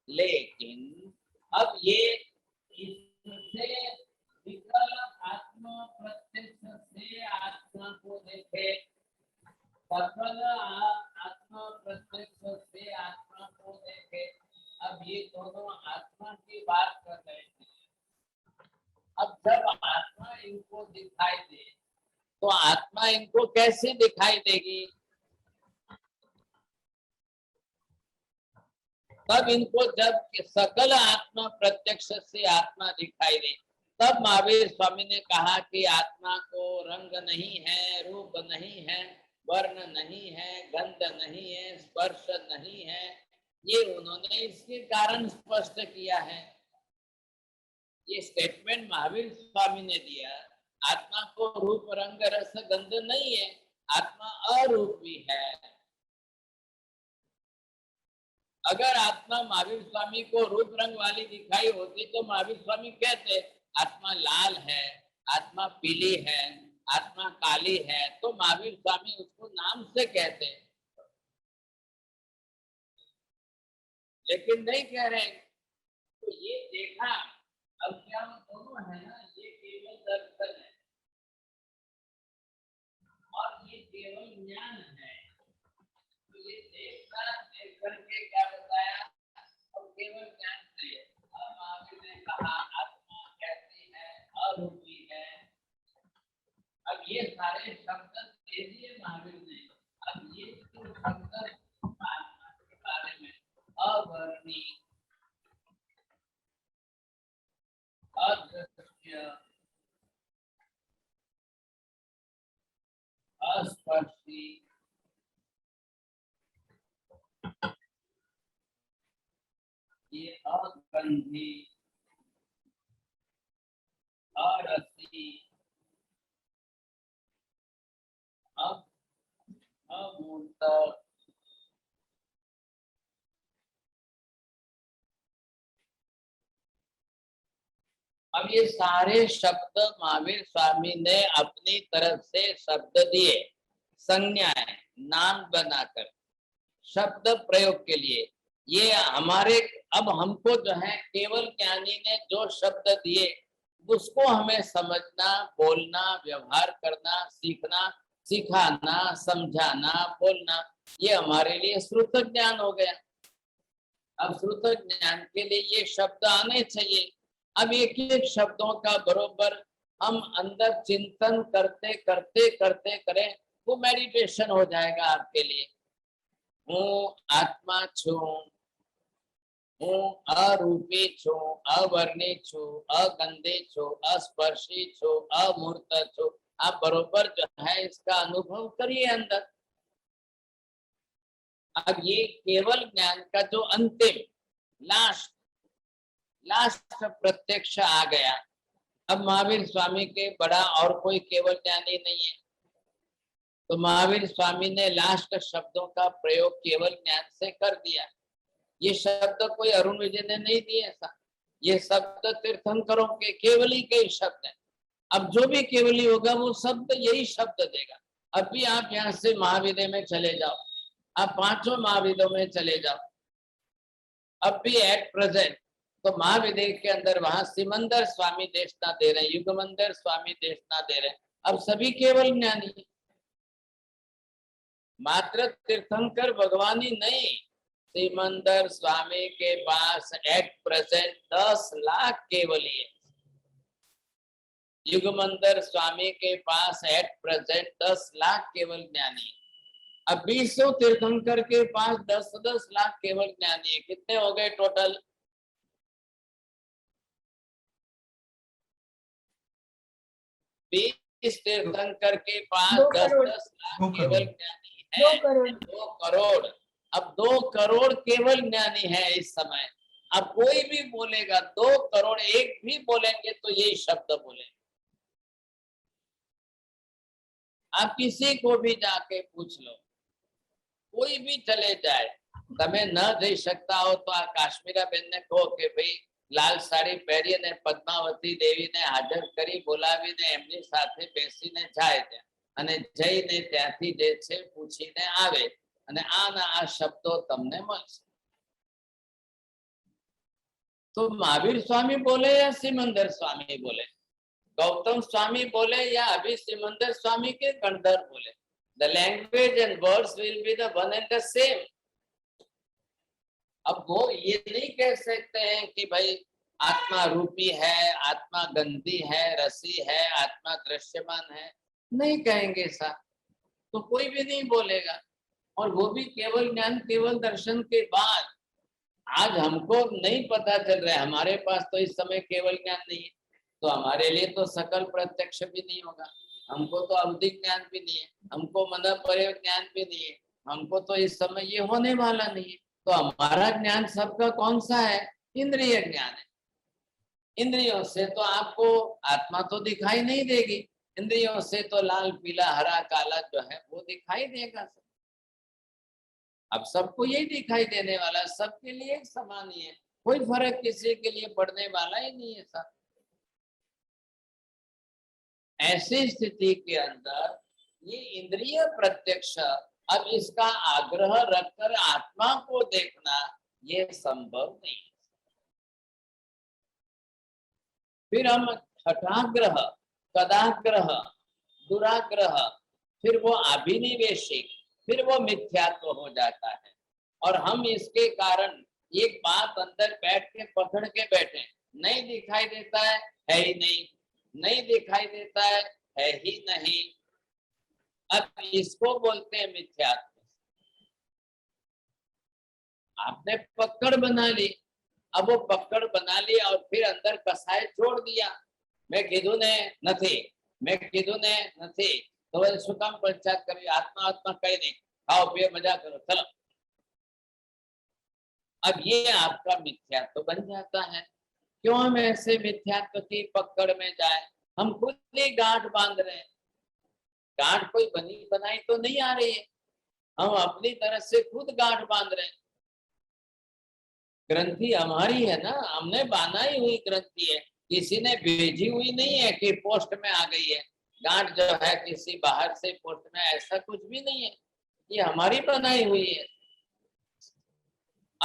लेकिन अब ये इससे विकल आत्मा प्रत्यक्ष से आत्मा को देखे, सकल आत्मा प्रत्यक्ष से आत्मा को देखे। अब ये दोनों आत्मा की बात कर रहे हैं। अब जब आत्मा इनको दिखाई दे, तो आत्मा इनको कैसे दिखाई देगी? तब इनको जब सकल आत्मा प्रत्यक्ष से आत्मा दिखाई दे, तब महावीर स्वामी ने कहा कि आत्मा को रंग नहीं है, रूप नहीं है, वर्ण नहीं है, गंध नहीं है, स्पर्श नहीं है। ये उन्होंने इसके कारण स्पष्ट किया है। ये स्टेटमेंट महावीर स्वामी ने दिया, आत्मा को रूप रंग रस गंध नहीं है, आत्मा अरूपी है। अगर आत्मा महावीर स्वामी को रूप रंग वाली दिखाई होती तो महावीर स्वामी कहते आत्मा लाल है, आत्मा पीली है, आत्मा काली है, तो महावीर स्वामी उसको नाम से कहते, लेकिन नहीं कह रहे। तो ये देखा, अब क्या दोनों है ना, ये केवल दर्शन है और ये केवल ज्ञान है। तो ये देखना, देख करके क्या बताया, और केवल ज्ञान से। अब महावीर ने कहा आत्मा कैसी है, अरूपी है। अब ये सारे शब्द दे दिए महावीर ने। अब ये जो शब्द आत्मा के बारे में, अवर्णी, अदृश्य, अस्पर्शी, ये अगंधी, अरसी, अमूर्त, अब ये सारे शब्द महावीर स्वामी ने अपनी तरफ से शब्द दिए, संज्ञाएं, नाम बनाकर शब्द प्रयोग के लिए। ये हमारे, अब हमको जो है केवल ज्ञानी ने जो शब्द दिए उसको हमें समझना, बोलना, व्यवहार करना, सीखना, सिखाना, समझाना, बोलना, ये हमारे लिए श्रुत ज्ञान हो गया। अब श्रुत ज्ञान के लिए ये शब्द आने चाहिए। अब एक एक शब्दों का बरोबर हम अंदर चिंतन करते करते करते करें, वो मेडिटेशन हो जाएगा आपके लिए। हूँ आत्मा छू, हूँ अरूपी छू, अवर्णी छू, अगंधी छू, अस्पर्शी छू, अमूर्त छू। आप बरोबर जो है इसका अनुभव करिए अंदर। अब ये केवल ज्ञान का जो अंतिम लास्ट लास्ट प्रत्यक्ष आ गया। अब महावीर स्वामी के बड़ा और कोई केवल ज्ञानी नहीं है, तो महावीर स्वामी ने लास्ट शब्दों का प्रयोग केवल ज्ञान से कर दिया। ये शब्द कोई अरुण विजय ने नहीं दिए ऐसा, ये शब्द तीर्थंकरों के केवली के ही शब्द है। अब जो भी केवली होगा वो शब्द यही शब्द देगा। अब भी आप यहाँ से महाविद्य में चले जाओ, आप पांचों महाविद्यों में चले जाओ, अब भी एट प्रेजेंट तो महाविद्य के अंदर वहां सिमंदर स्वामी देशना दे रहे हैं, युगमंदर स्वामी देशना दे रहे हैं। अब सभी केवल ज्ञानी, मात्र तीर्थंकर भगवानी नहीं, सिमंदर स्वामी के पास एट प्रेजेंट 10 लाख केवली है। युगमंदर स्वामी के पास एट प्रेजेंट 10 लाख केवल ज्ञानी। अब 20 तीर्थंकर के पास 10-10 लाख केवल ज्ञानी है। कितने हो गए टोटल? 20 तीर्थंकर के पास 10-10 लाख केवल ज्ञानी है। 2 करोड़। अब 2 करोड़ केवल ज्ञानी है इस समय। अब कोई भी बोलेगा 2 करोड़ एक भी बोलेंगे तो यही शब्द बोलेंगे। आप किसी को भी जाके पूछ लो, कोई भी चले जाए, તમે ન જઈ શકતા હો તો આ કાશ્મીરાબેન ને કહો કે ભાઈ લાલ સાડી પહેરીને પદ્માવતી દેવીને હાજર કરી બોલાવીને એમની સાથે બેસીને જાય છે અને જઈને ત્યાંથી જે છે પૂછીને આવે અને આ શબ્દો તમને મળશે। तो महावीर स्वामी बोले या सिमंदर स्वामी बोले, गौतम स्वामी बोले या अभी सिमंदर स्वामी के गणधर बोले, the language and words will be the one and the same। अब वो ये नहीं कह सकते हैं कि भाई आत्मा रूपी है, आत्मा गंदी है, रसी है, आत्मा दृश्यमान है, नहीं कहेंगे ऐसा, तो कोई भी नहीं बोलेगा। और वो भी केवल ज्ञान, केवल दर्शन के बाद। आज हमको नहीं पता चल रहा है, हमारे पास तो इस समय केवल ज्ञान नहीं है, तो हमारे लिए तो सकल प्रत्यक्ष भी नहीं होगा, हमको तो अवधि ज्ञान भी नहीं है, हमको मन पर्य ज्ञान भी नहीं है, हमको तो इस समय ये होने वाला नहीं है। तो हमारा ज्ञान सबका कौन सा है? इंद्रिय ज्ञान है। इंद्रियों से तो आपको आत्मा तो दिखाई नहीं देगी, इंद्रियों से तो लाल पीला हरा काला जो है वो दिखाई देगा। अब सबको यही दिखाई देने वाला, सबके लिए एक समान ही है, कोई फर्क किसी के लिए पड़ने वाला ही नहीं है सब। ऐसी स्थिति के अंदर ये इंद्रिय प्रत्यक्ष, अब इसका आग्रह रखकर आत्मा को देखना ये संभव नहीं है। फिर हम हठाग्रह, कदाग्रह, दुराग्रह, फिर वो अभिनिवेशिक, फिर वो मिथ्यात्व हो जाता है। और हम इसके कारण एक बात अंदर बैठ के पकड़ के बैठे, नहीं दिखाई देता है ही नहीं, नहीं दिखाई देता है ही नहीं। अब इसको बोलते हैं मिथ्यात्व। आपने पकड़ बना ली, अब वो पकड़ बना ली और फिर अंदर कसाय छोड़ दिया, मैं कीधु ने नहीं, मैं कीधु ने नहीं, तो वह सुकाम पंचायत करी, आत्मा आत्मा कहीं नहीं, खाओ पिए मजा करो चलो। अब ये आपका मिथ्यात्व बन जाता है। क्यों हम ऐसे मिथ्यात्व की पकड़ में जाए? हम खुद ही गांठ बांध रहे हैं, गांठ कोई बनी बनाई तो नहीं आ रही है, हम अपनी तरह से खुद गांठ बांध रहे हैं। ग्रंथि हमारी है ना, हमने बनाई हुई ग्रंथि है, किसी ने भेजी हुई नहीं है कि पोस्ट में आ गई है। गांठ जो है किसी बाहर से पोस्ट में, ऐसा कुछ भी नहीं है, ये हमारी बनाई हुई है।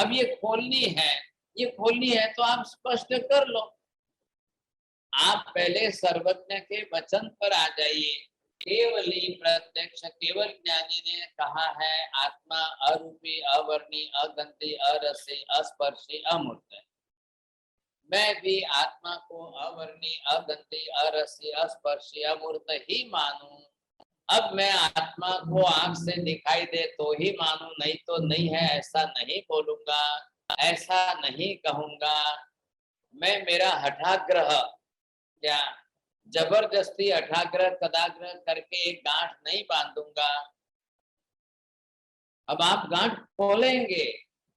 अब ये खोलनी है तो आप स्पष्ट कर लो। आप पहले सर्वज्ञ के वचन पर आ जाइए। केवली प्रत्यक्ष केवल ज्ञानी ने कहा है आत्मा अरूपी, अवर्णी, अगंधी, अरसी, अस्पर्शी, अमूर्त है। मैं भी आत्मा को अवर्णी, अगंधी, अरसी, अस्पर्शी, अमूर्त ही मानूं। अब मैं आत्मा को आंख से दिखाई दे तो ही मानूं, नहीं तो नहीं है ऐसा नहीं बोलूंगा, ऐसा नहीं कहूंगा। मैं मेरा हठाग्रह, क्या जबरदस्ती हठाग्रह कदाग्रह करके एक गांठ नहीं बांधूंगा। अब आप गांठ खोलेंगे,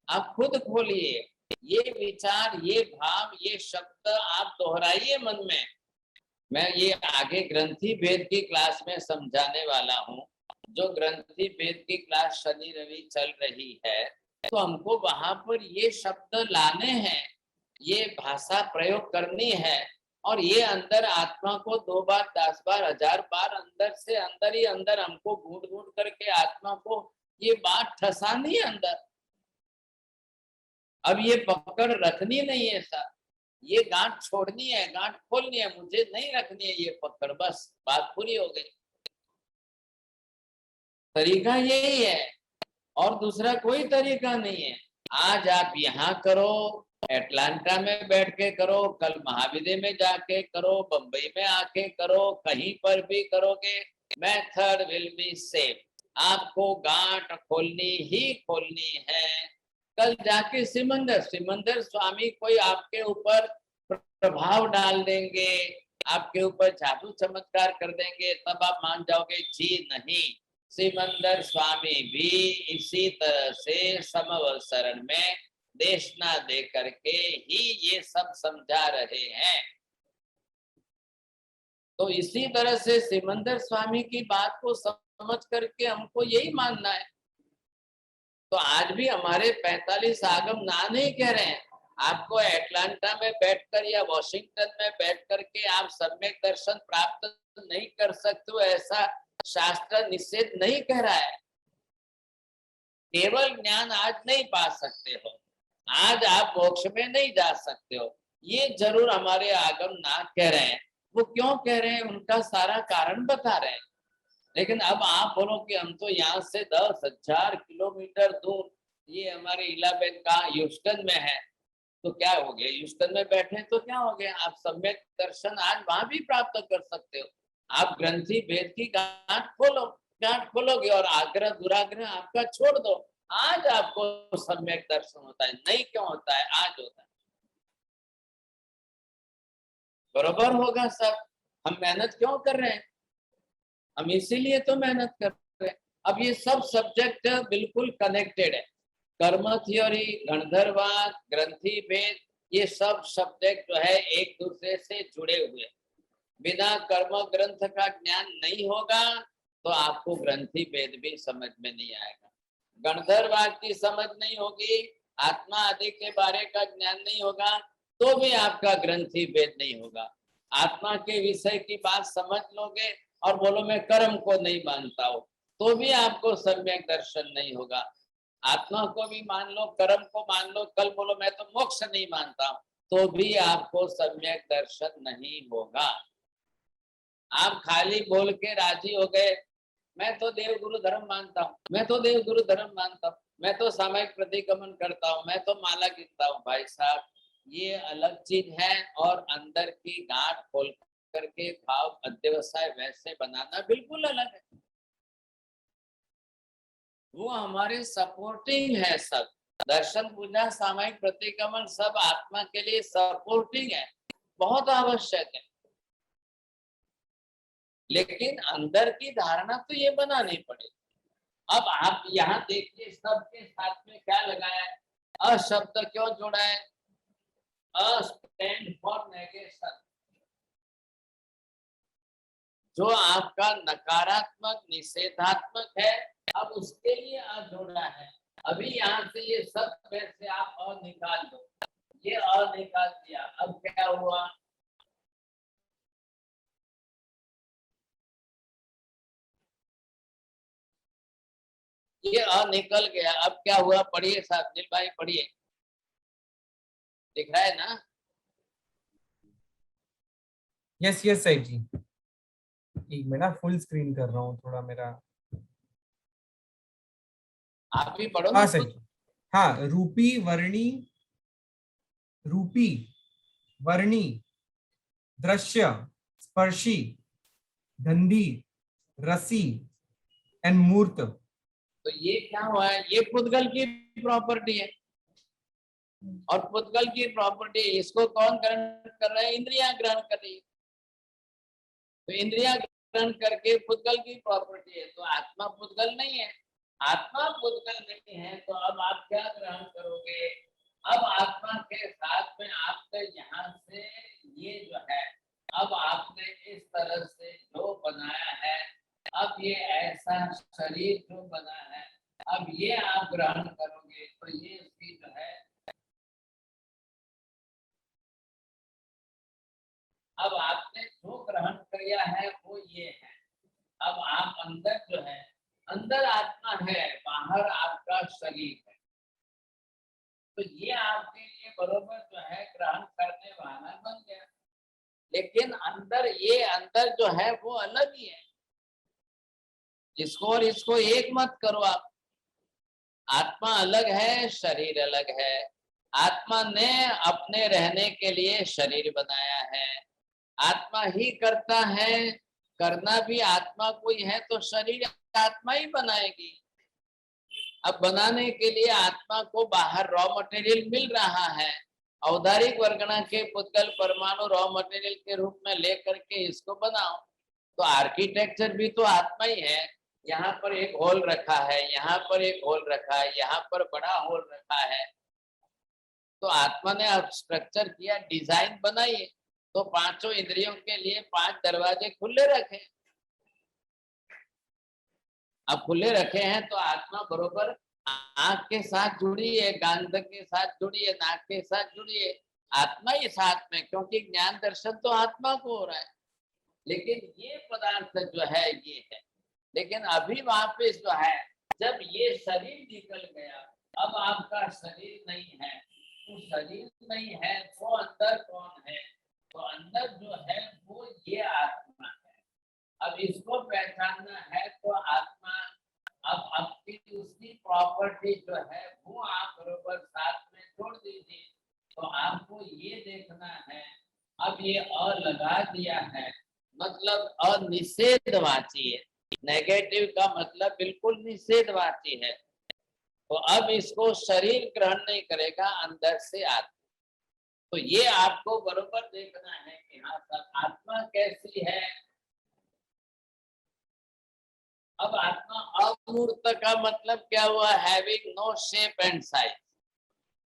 आप खुद खोलिए। ये विचार, ये भाव, ये शब्द आप दोहराइए मन में। मैं ये आगे ग्रंथि भेद की क्लास में समझाने वाला हूँ। जो ग्रंथि भेद की क्लास शनि रवि चल रही है, तो हमको वहां पर ये शब्द लाने हैं, ये भाषा प्रयोग करनी है। और ये अंदर आत्मा को 2 बार, 10 बार, 1000 बार अंदर से अंदर ही अंदर हमको घूट घूट करके आत्मा को ये बात ठसानी है अंदर। अब ये पकड़ रखनी नहीं है सर, ये गांठ छोड़नी है, गांठ खोलनी है, मुझे नहीं रखनी है ये पकड़, बस बात पूरी हो गई। तरीका यही है और दूसरा कोई तरीका नहीं है। आज आप यहाँ करो, एटलांटा में बैठ के करो, कल महाविद्यालय में जाके करो, बंबई में आके करो, कहीं पर भी करोगे, मेथड विल बी सेम। आपको गांठ खोलनी ही खोलनी है। कल जाके सिमंदर स्वामी कोई आपके ऊपर प्रभाव डाल देंगे, आपके ऊपर जादू चमत्कार कर देंगे, तब आप मान जाओगे जी नहीं। सिमंदर स्वामी भी इसी तरह से समवसरण में देशना दे करके ही ये सब समझा रहे हैं। तो इसी तरह से सिमंदर स्वामी की बात को समझ करके हमको यही मानना है। तो आज भी हमारे 45 आगम ना नहीं कह रहे हैं। आपको एटलांटा में बैठकर या वॉशिंगटन में बैठ करके आप सम्यक दर्शन प्राप्त नहीं कर सकते हो, ऐसा शास्त्र निषेध नहीं कह रहा है। केवल ज्ञान आज नहीं पा सकते हो, आज आप मोक्ष में नहीं जा सकते हो, ये जरूर हमारे आगम ना कह रहे हैं। वो क्यों कह रहे हैं उनका सारा कारण बता रहे हैं। लेकिन अब आप बोलो कि हम तो यहाँ से 10,000 किलोमीटर दूर, ये हमारे इलाहाबाद का ह्यूस्टन में है, तो क्या हो गया, ह्यूस्टन में बैठे तो क्या हो गया, आप सम्यक दर्शन आज वहां भी प्राप्त कर सकते हो। आप ग्रंथि भेद की गांठ खोलो, गांठ खोलोगे और आग्रह दुराग्रह आपका छोड़ दो, आज आपको सम्यक दर्शन होता है। नहीं क्यों होता है, आज होता है। बरोबर होगा सब। हम मेहनत क्यों कर रहे हैं, हम इसीलिए तो मेहनत कर रहे हैं। अब ये सब सब्जेक्ट बिल्कुल कनेक्टेड है। कर्म थ्योरी, गणधरवाद, ग्रंथि भेद, ये सब सब्जेक्ट जो है एक दूसरे से जुड़े हुए। बिना कर्म ग्रंथ का ज्ञान नहीं होगा तो आपको ग्रंथि भेद भी समझ में नहीं आएगा। गणधरवाद की समझ नहीं होगी, आत्मा आदि के बारे का ज्ञान नहीं होगा, तो भी आपका ग्रंथि भेद नहीं होगा। आत्मा के विषय की बात समझ लोगे और बोलो मैं कर्म को नहीं मानता हूं, तो भी आपको सम्यक दर्शन नहीं होगा। आत्मा को भी मान लो, कर्म को मान लो, कल बोलो मैं तो मोक्ष नहीं मानता हूं, तो भी आपको सम्यक दर्शन नहीं होगा। आप खाली बोल के राजी हो गए, मैं तो देव गुरु धर्म मानता हूँ, मैं तो देव गुरु धर्म मानता हूँ, मैं तो सामयिक प्रतिक्रमण करता हूँ, मैं तो माला गिनता हूँ। भाई साहब, ये अलग चीज है और अंदर की गांठ खोल करके भाव अध्यवसाय वैसे बनाना बिल्कुल अलग है। वो हमारे सपोर्टिंग है सब। दर्शन पूजा सामयिक प्रतिक्रमण सब आत्मा के लिए सपोर्टिंग है, बहुत आवश्यक है। लेकिन अंदर की धारणा तो ये बनानी पड़ेगी। अब आप यहाँ देखिए सबके साथ में क्या लगाया है, अशब्द क्यों जोड़ा है, अ स्टैंड फॉर नेगेशन। जो आपका नकारात्मक निषेधात्मक है, अब उसके लिए अ जोड़ा है। अभी यहाँ से ये सब में से आप अ निकाल दो, ये अ निकाल दिया, अब क्या हुआ, ये अ निकल गया, अब क्या हुआ? पढ़िए साहब, नील भाई पढ़िए, दिख रहा है ना? यस यस सर जी, एक मिनट फुल स्क्रीन कर रहा हूँ थोड़ा मेरा। आप भी पढ़ो ना हाँ सर खुद। जी, हाँ रूपी वर्णी, रूपी वर्णी दृश्य स्पर्शी गंधी रसी एंड मूर्त। तो ये क्या हुआ है? ये पुद्गल की प्रॉपर्टी है, और पुद्गल की प्रॉपर्टी इसको कौन ग्रहण कर रहा है? इंद्रियां ग्रहण कर रही है। तो इंद्रियां ग्रहण करके पुद्गल की प्रॉपर्टी है, तो आत्मा पुद्गल नहीं है। आत्मा पुद्गल नहीं है, तो अब आप क्या ग्रहण करोगे? अब आत्मा के साथ में आपने यहाँ से ये जो है, अब आपने इस तरह से जो बनाया है, अब ये ऐसा शरीर जो बना है, अब ये आप ग्रहण करोगे, तो ये इसकी जो है, अब आपने जो ग्रहण किया है वो ये है। अब आप अंदर जो है, अंदर आत्मा है, बाहर आपका शरीर है, तो ये आपके लिए बरोबर जो है ग्रहण करने वाला बन गया। लेकिन अंदर, ये अंदर जो है वो अलग ही है। इसको और इसको एक मत करो आप। आत्मा अलग है, शरीर अलग है। आत्मा ने अपने रहने के लिए शरीर बनाया है, आत्मा ही करता है, करना भी आत्मा को ही है, तो शरीर आत्मा ही बनाएगी। अब बनाने के लिए आत्मा को बाहर रॉ मटेरियल मिल रहा है, औदारिक वर्गणा के पुद्गल परमाणु रॉ मटेरियल के रूप में लेकर के इसको बनाओ। तो आर्किटेक्चर भी तो आत्मा ही है। यहाँ पर एक होल रखा है, यहाँ पर एक होल रखा है, यहाँ पर बड़ा होल रखा है, तो आत्मा ने अब स्ट्रक्चर किया, डिजाइन बनाई, तो पांचों इंद्रियों के लिए 5 दरवाजे खुले रखे। अब खुले रखे हैं तो आत्मा बरोबर आंख के साथ जुड़ी है, गंध के साथ जुड़ी है, नाक के साथ जुड़ी है, आत्मा ही साथ में, क्योंकि ज्ञान दर्शन तो आत्मा को हो रहा है। लेकिन ये पदार्थ जो है ये है। लेकिन अभी वापिस जो है, जब ये शरीर निकल गया, अब आपका शरीर नहीं है, तो शरीर नहीं है तो अंदर कौन है? तो अंदर जो है वो ये आत्मा है। अब इसको पहचानना है तो आत्मा, अब आपकी उसकी प्रॉपर्टी जो है वो आप बरोबर साथ में जोड़ दीजिए। तो आपको ये देखना है, अब ये अ लगा दिया है, मतलब अनिषेधवाची है। नेगेटिव का मतलब बिल्कुल निषेधवाची है। तो अब इसको शरीर ग्रहण नहीं करेगा, अंदर से आत्मा। तो ये आपको बरोबर देखना है कि हाँ सर, आत्मा कैसी है। अब आत्मा अमूर्त का मतलब क्या हुआ? Having no shape and size.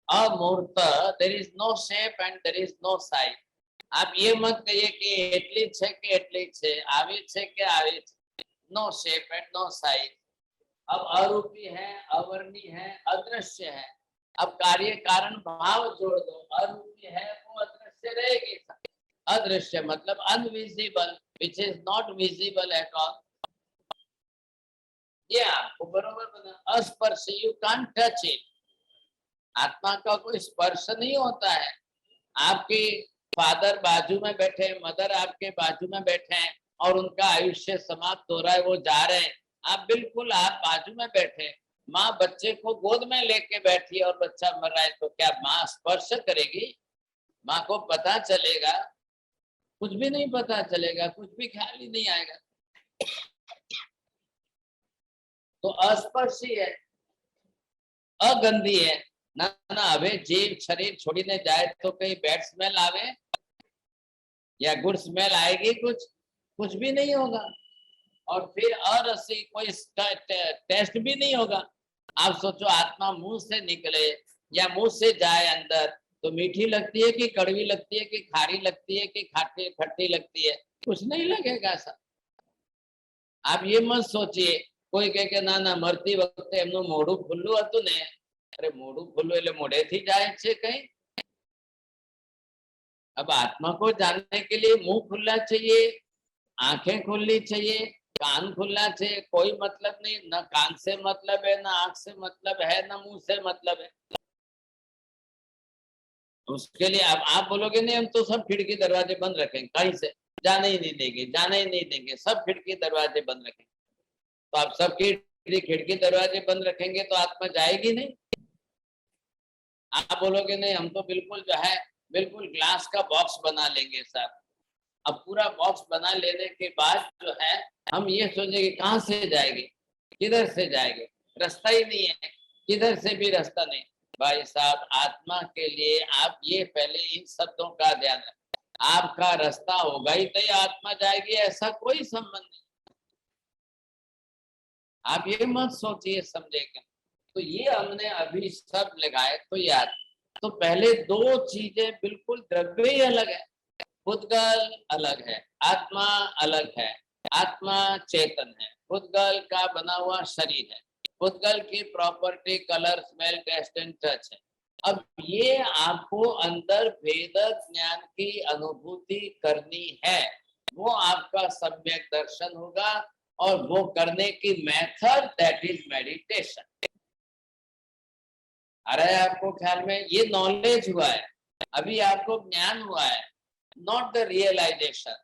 अमूर्त, there is no shape and there is no size. आप ये मत कहिए कि એટલી છે કે એટલી છે, આવી છે કે આવી છે, no shape and no size. अब अरूपी है, अवर्णी है, अदृश्य है। अब कार्य कारण भाव जोड़ दो, अरूपी है वो अदृश्य रहेगी, अदृश्य मतलब invisible, which is not visible at all. ये आपको बरोबर बना। अस्पर्श, यू कांट टच इट। आत्मा का कोई स्पर्श नहीं होता है। आपके फादर बाजू में बैठे, मदर आपके बाजू में बैठे हैं और उनका आयुष्य समाप्त हो रहा है, वो जा रहे हैं, आप बिल्कुल आप बाजू में बैठे, माँ बच्चे को गोद में लेके बैठी और बच्चा मर रहा है, तो क्या माँ स्पर्श करेगी? माँ को पता चलेगा? कुछ भी नहीं पता चलेगा, कुछ भी ख्याल ही नहीं आएगा। तो अस्पर्शी है, अगंधी है ना। ना હવે जीव शरीर छोड़ीने जाए तो कहीं बैड स्मेल आवे या गुड स्मेल आएगी? कुछ भी नहीं होगा। और फिर अरसी, कोई टेस्ट भी नहीं होगा। आप सोचो, आत्मा मुंह से निकले या मुंह से जाए अंदर, तो मीठी लगती है कि कड़वी लगती है कि खारी लगती है कि खाटी खट्टी लगती है? कुछ नहीं लगेगा सर। आप ये मत सोचिए, कोई कहे के ना ना मरती वखते एमનું મોઢું ખુલ્લું હતું ને, अरे मोड़ू खुल्लू એટલે મોઢેથી જાય છે कहीं? अब आत्मा को जानने के लिए मुंह खुला चाहिए, आंखें खुलनी चाहिए, कान खुलना चाहिए, कोई मतलब नहीं, ना कान से मतलब है, ना आंख से मतलब है, ना मुंह से मतलब है। उसके लिए अब आप बोलोगे नहीं हम तो सब खिड़की दरवाजे बंद रखेंगे, कहीं से जाने ही नहीं देंगे, जाने ही नहीं देंगे, सब खिड़की दरवाजे बंद रखेंगे, तो आप सबकी खिड़की दरवाजे बंद रखेंगे तो आत्मा जाएगी नहीं। आप बोलोगे नहीं हम तो बिल्कुल जो है बिल्कुल ग्लास का बॉक्स बना लेंगे सर। अब पूरा बॉक्स बना लेने के बाद जो है हम ये सोचेंगे कहाँ से जाएंगे, किधर से जाएंगे, रास्ता ही नहीं है, किधर से भी रास्ता नहीं। भाई साहब आत्मा के लिए आप ये पहले इन शब्दों का ध्यान रखें, आपका रास्ता होगा ही तो ये आत्मा जाएगी, ऐसा कोई संबंध नहीं। आप ये मत सोचिए समझेगा। तो ये हमने अभी सब लगाए तो याद। तो पहले दो चीजें बिल्कुल द्रव्य ही अलग है, भूतगल अलग है, आत्मा अलग है। आत्मा चेतन है, भूतगल का बना हुआ शरीर है। भूतगल की property colour smell taste and touch है। अब ये आपको अंदर भेद ज्ञान की अनुभूति करनी है, वो आपका सम्यक दर्शन होगा, और वो करने की मेथड दैट इज मेडिटेशन। अरे आपको ख्याल में ये नॉलेज हुआ है, अभी आपको ज्ञान हुआ है, not the realization,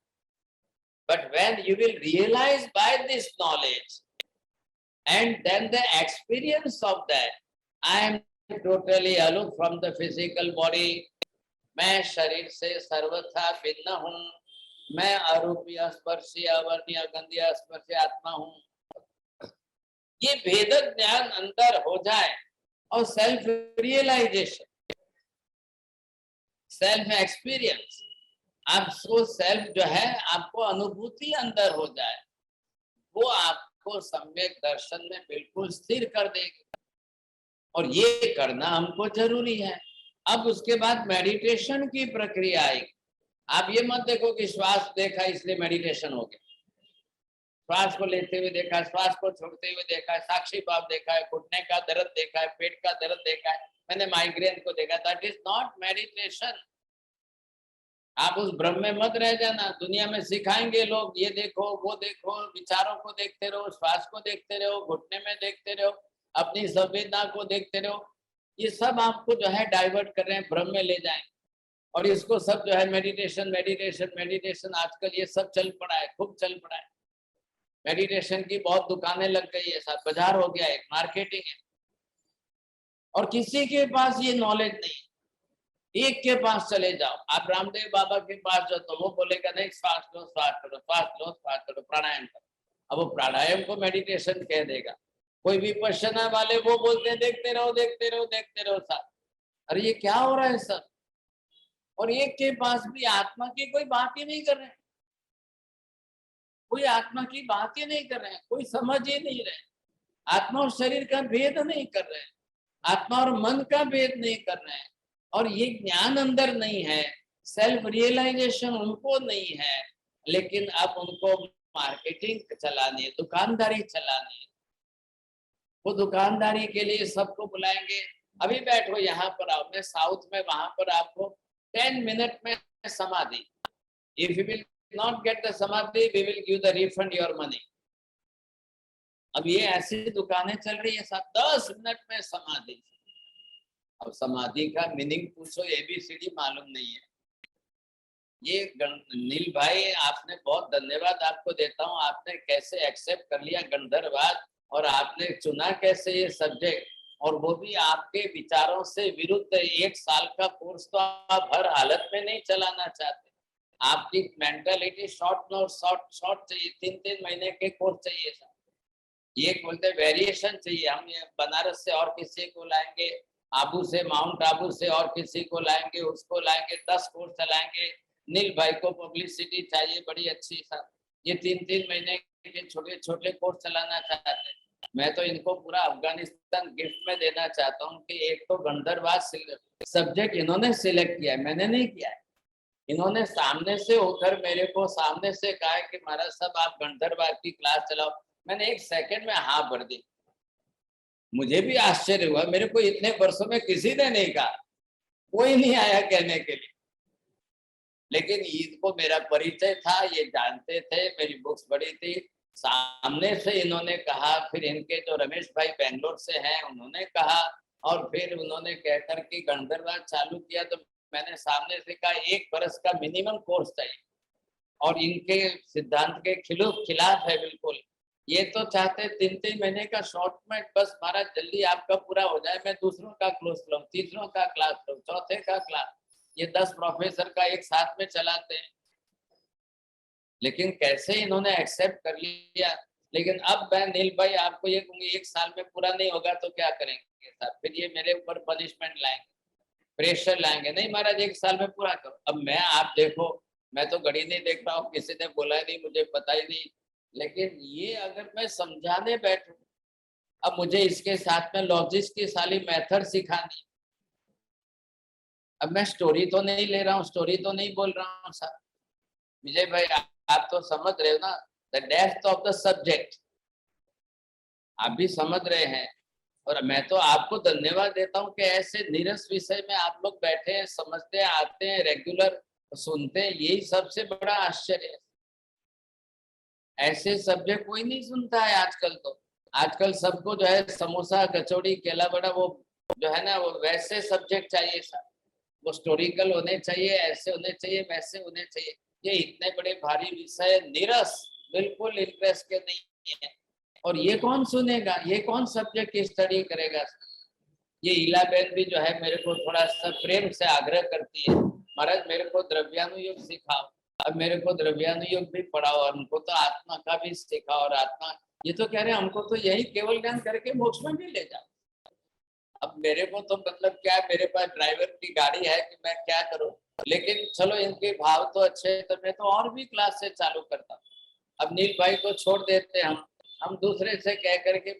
but when you will realize by this knowledge and then the experience of that, I am totally aloof from the physical body, मैं शरीर से सर्वथा भिन्न हूँ, मैं अरूपीय स्पर्शी अवर्णीय गंधीय स्पर्शी आत्मा हूँ। ये भेदक ज्ञान अंदर हो जाए और सेल्फ रियलाइजेशन, सेल्फ एक्सपीरियंस, आपको सेल्फ जो है आपको अनुभूति अंदर हो जाए, वो आपको सम्यक दर्शन में बिल्कुल स्थिर कर देगी, और ये करना हमको जरूरी है। अब उसके बाद मेडिटेशन की प्रक्रिया आएगी। आप ये मत देखो कि श्वास देखा इसलिए मेडिटेशन हो गया, श्वास को लेते हुए देखा, श्वास को छोड़ते हुए देखा है, साक्षी भाव देखा है, घुटने का दर्द देखा है, पेट का दर्द देखा है, मैंने माइग्रेन को देखा, दैट इज नॉट मेडिटेशन। आप उस भ्रम में मत रह जाना। दुनिया में सिखाएंगे लोग, ये देखो वो देखो, विचारों को देखते रहो, श्वास को देखते रहो, घुटने में देखते रहो, अपनी संवेदना को देखते रहो, ये सब आपको जो है डाइवर्ट कर रहे हैं, भ्रम में ले जाएंगे। और इसको सब जो है मेडिटेशन मेडिटेशन मेडिटेशन, आजकल ये सब चल पड़ा है, खूब चल पड़ा है। मेडिटेशन की बहुत दुकानें लग गई है, साथ बाजार हो गया है, मार्केटिंग है, और किसी के पास ये नॉलेज नहीं। एक के पास चले जाओ, आप रामदेव बाबा के पास जाओ तो वो बोलेगा नहीं श्वास लो श्वास करो, श्वास लो श्वास करो, प्राणायाम करो। अब वो प्राणायाम को मेडिटेशन कह देगा। कोई विपश्यना वाले वो बोलते हैं देखते रहो देखते रहो देखते रहो साथ। अरे ये क्या हो रहा है सर? और एक के पास भी आत्मा की कोई बात ही नहीं कर रहे हैं, कोई आत्मा की बात ही नहीं कर रहे हैं, कोई समझ ही नहीं रहे, आत्मा और शरीर का भेद नहीं कर रहे हैं, आत्मा और मन का भेद नहीं कर रहे हैं, और ये ज्ञान अंदर नहीं है, सेल्फ रियलाइजेशन उनको नहीं है। लेकिन अब उनको मार्केटिंग चलानी है, दुकानदारी चलानी है। वो दुकानदारी के लिए सबको बुलाएंगे, अभी बैठो यहाँ पर आओ, मैं साउथ में वहां पर आपको 10 मिनट में समाधि, if you will not get the samadhi we will give the refund your money. अब ये ऐसी दुकानें चल रही है, 10 मिनट में समाधि। अब समाधि का मीनिंग पूछो, ABCD मालूम नहीं है। ये नील भाई आपने बहुत धन्यवाद आपको देता हूँ, आपने कैसे एक्सेप्ट कर लिया गंधर्ववाद, और आपने चुना कैसे ये सब्जेक्ट, और वो भी आपके विचारों से विरुद्ध। 1 साल का कोर्स तो आप हर हालत में नहीं चलाना चाहते, आपकी मेंटालिटी शॉर्ट चाहिए, 3-3 महीने के कोर्स चाहिए। ये बोलते वेरिएशन चाहिए, हम ये बनारस से और किसी को लाएंगे, आबू से माउंट आबू से और किसी को लाएंगे, उसको लाएंगे, 10 कोर्स चलाएंगे। नील भाई को पब्लिसिटी चाहिए बड़ी अच्छी सा, ये 3-3 महीने के छोटे छोटे कोर्स चलाना चाहते हैं। मैं तो इनको पूरा अफगानिस्तान गिफ्ट में देना चाहता हूँ कि एक तो गंधर्ववाद सब्जेक्ट इन्होंने सिलेक्ट किया है, मैंने नहीं किया है। इन्होंने सामने से होकर मेरे को सामने से कहा कि महाराज साहब आप गंधर्ववाद की क्लास चलाओ। मैंने 1 सेकंड में हाँ भर दी। मुझे भी आश्चर्य हुआ, मेरे को इतने वर्षों में किसी ने नहीं कहा, कोई नहीं आया कहने के लिए। लेकिन ईद को मेरा परिचय था, ये जानते थे, मेरी बुक्स पढ़ी थी, सामने से इन्होंने कहा, फिर इनके जो रमेश भाई बेंगलोर से हैं उन्होंने कहा, और फिर उन्होंने कहकर के गणधरवाद चालू किया। तो मैंने सामने से कहा 1 बरस का मिनिमम कोर्स चाहिए, और इनके सिद्धांत के खिलाफ है बिल्कुल। ये तो चाहते 3-3 महीने का शॉर्ट में, बस महाराज जल्दी आपका पूरा हो जाए, मैं दूसरों का क्लास लूं, तीसरों का क्लास लूं, चौथे का क्लास। ये 10 प्रोफेसर का एक साथ में चलाते हैं, लेकिन कैसे इन्होंने एक्सेप्ट कर लिया। लेकिन अब मैं नील भाई आपको ये कहूंगी, 1 साल में पूरा नहीं होगा तो क्या करेंगे साहब? फिर ये मेरे ऊपर पनिशमेंट लाएंगे, प्रेशर लाएंगे, नहीं महाराज 1 साल में पूरा करो। अब मैं, आप देखो, मैं तो घड़ी नहीं देख रहा हूँ, किसी ने बोला ही नहीं, मुझे पता ही नहीं। लेकिन ये अगर मैं समझाने बैठूं, अब मुझे इसके साथ में लॉजिक्स की सारी मेथड सिखानी। अब मैं स्टोरी तो नहीं ले रहा हूँ, स्टोरी तो नहीं बोल रहा हूँ साहब। विजय भाई आप तो समझ रहे हो ना, the depth of the subject आप भी समझ रहे हैं। और मैं तो आपको धन्यवाद देता हूँ कि ऐसे नीरस विषय में आप लोग बैठे हैं, समझते हैं, आते हैं, रेगुलर सुनते हैं, यही सबसे बड़ा आश्चर्य है। ऐसे सब्जेक्ट कोई नहीं सुनता है आजकल। तो आजकल सबको जो है समोसा, कचौड़ी, केला बड़ा, वो जो है ना, वो वैसे सब्जेक्ट चाहिए सर। वो स्टोरिकल होने चाहिए, ऐसे होने चाहिए, वैसे होने चाहिए। ये इतने बड़े भारी विषय नीरस, बिल्कुल इंटरेस्ट के नहीं है। और ये कौन सुनेगा, ये कौन सब्जेक्ट की स्टडी करेगा? ये इला बहन भी जो है मेरे को थोड़ा सा प्रेम से आग्रह करती है, महाराज मेरे को द्रव्यानुयोग सिखाओ। अब मेरे को द्रव्यानुयोग भी पढ़ाओ, और उनको तो आत्मा का भी सिखाओ। और आत्मा, ये तो कह रहे हैं हमको तो यही केवल ज्ञान करके मोक्ष में भी ले जाओ। अब मेरे को तो मतलब क्या है, मेरे पास ड्राइवर की गाड़ी है कि मैं क्या करूं। लेकिन चलो इनके भाव तो अच्छे है, तो मैं तो और भी क्लास से चालू करता हूँ। अब नील भाई को छोड़ देते हैं हम दूसरे से कह करके,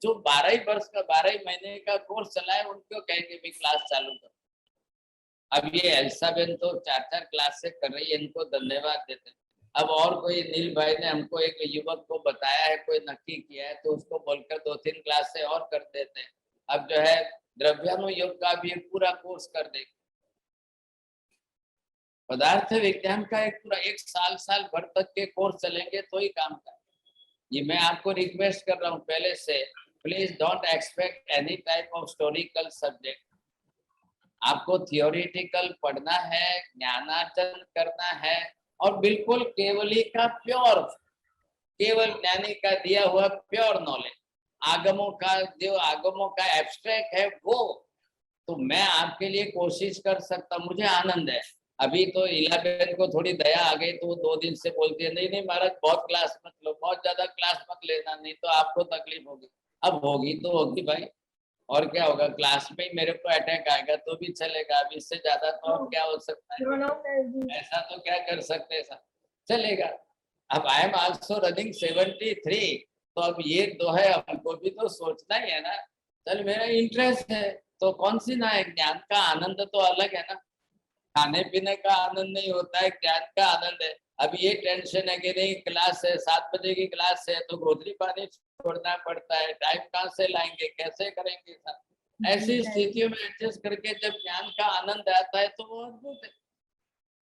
जो 12 वर्ष का 12 महीने का कोर्स चला है, उनको कह के भी क्लास चालू कर। अब ये एल्सा बेन तो 4-4 क्लास से कर रही है, इनको धन्यवाद देते हैं। अब और कोई नील भाई ने हमको एक युवक को बताया है, कोई नक्की किया है, तो उसको बोलकर 2-3 क्लास से और कर देते हैं। अब जो है द्रव्यानुयोग का भी एक पूरा कोर्स कर देंगे। पदार्थ विज्ञान का एक पूरा 1 साल भर तक के कोर्स चलेंगे तो ही काम का। ये मैं आपको रिक्वेस्ट कर रहा हूँ पहले से, please don't expect any type of historical subject. आपको थियोरिटिकल पढ़ना है, ज्ञानार्जन करना है, और बिल्कुल केवली का प्योर, केवल ज्ञानी का दिया हुआ प्योर नॉलेज। आगमों का जो आगमों का एब्स्ट्रैक्ट है वो तो मैं आपके लिए कोशिश कर सकता, मुझे आनंद है। अभी तो इलाबेन को थोड़ी दया आ गई, तो 2 दिन से बोलती है, नहीं नहीं महाराज बहुत क्लास मत लो, बहुत ज्यादा क्लास मत लेना, नहीं तो आपको तकलीफ होगी। अब होगी तो होगी भाई, और क्या होगा, क्लास में ही मेरे को अटैक आएगा तो भी चलेगा। अब इससे ज्यादा तो और क्या हो सकता है, ऐसा तो क्या कर सकते हैं, चलेगा। अब आई एम आल्सो रनिंग 73, तो अब ये तो है, हमको भी तो सोचना ही है ना। चल मेरा इंटरेस्ट है तो कौन सी ना है, ज्ञान का आनंद तो अलग है ना। खाने पीने का आनंद नहीं होता है, ज्ञान का आनंद है। अब ये टेंशन है कि नहीं क्लास है, 7 बजे की क्लास है, तो गोदरी पानी छोड़ना पड़ता है, टाइम कहाँ से लाएंगे, कैसे करेंगे सर। ऐसी स्थितियों में एडजस्ट करके जब ज्ञान का आनंद आता है तो वो अद्भुत है।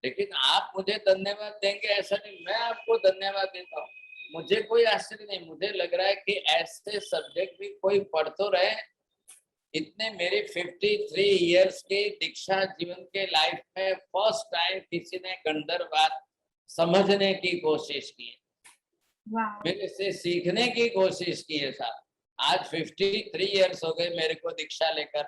लेकिन आप मुझे धन्यवाद देंगे ऐसा नहीं, मैं आपको धन्यवाद देता हूँ। मुझे कोई आश्चर्य नहीं, मुझे लग रहा है कि ऐसे सब्जेक्ट भी कोई पढ़ तो रहे। इतने मेरे 53 इयर्स के दीक्षा जीवन के लाइफ में फर्स्ट टाइम किसी ने गंधर्वाद समझने की कोशिश की है, मेरे से सीखने की कोशिश की है साहब। आज 53 इयर्स हो गए मेरे को दीक्षा लेकर,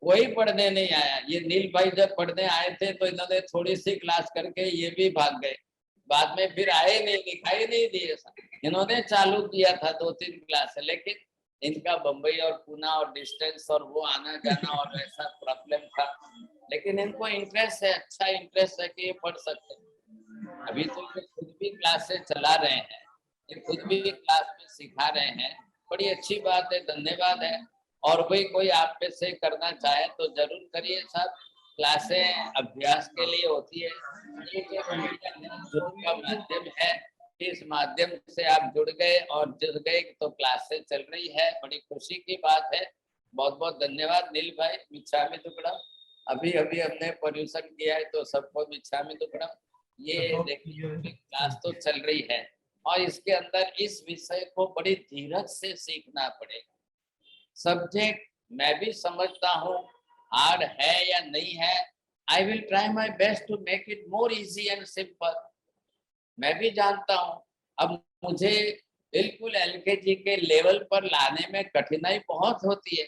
कोई पढ़ने नहीं आया। ये नील भाई जब पढ़ने आए थे तो इन्होंने थोड़ी सी क्लास करके ये भी भाग गए, बाद में फिर आए नहीं, दिखाई नहीं दिए साहब। इन्होंने चालू किया था 2-3 क्लास, लेकिन इनका बम्बई और पूना और डिस्टेंस और वो आना जाना और ऐसा प्रॉब्लम था। लेकिन इनको इंटरेस्ट है, अच्छा इंटरेस्ट है कि ये पढ़ सकते हैं। अभी तो ये खुद भी क्लासेस चला रहे हैं, ये खुद भी क्लास में सिखा रहे हैं, बड़ी अच्छी बात है, धन्यवाद है। और भी कोई आप पे से करना चाहे तो जरूर करिए साहब। क्लासें अभ्यास के लिए होती है, जो का माध्यम है, इस माध्यम से आप जुड़ गए और जुड़ गए तो क्लासें चल रही है, बड़ी खुशी की बात है। बहुत बहुत धन्यवाद नील भाई। मिच्छामि दुक्कडम। अभी अभी हमने पर्यूषण किया है तो सबको मिच्छामि दुक्कडम। ये देखिए क्लास तो चल रही है और इसके अंदर इस विषय को बड़ी धीरज से सीखना पड़ेगा। सब्जेक्ट मैं भी समझता हूँ हार्ड है या नहीं है, I will try my best to make it more easy and simple. मैं भी जानता हूँ अब मुझे बिल्कुल एलकेजी के लेवल पर लाने में कठिनाई बहुत होती है,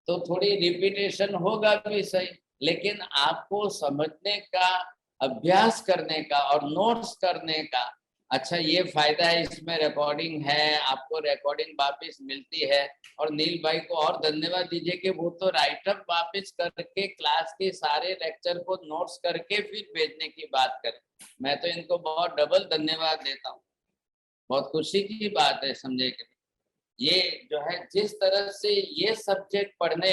तो थोड़ी रिपीटेशन होगा भी सही, लेकिन आपको समझने का, अभ्यास करने का और नोट्स करने का, अच्छा ये फायदा है इसमें रिकॉर्डिंग है, आपको रिकॉर्डिंग वापस मिलती है। और नील भाई को और धन्यवाद दीजिए कि वो तो राइटअप वापस करके क्लास के सारे लेक्चर को नोट्स करके फिर भेजने की बात करें। मैं तो इनको बहुत डबल धन्यवाद देता हूँ, बहुत खुशी की बात है समझे के। ये जो है जिस तरह से ये सब्जेक्ट पढ़ने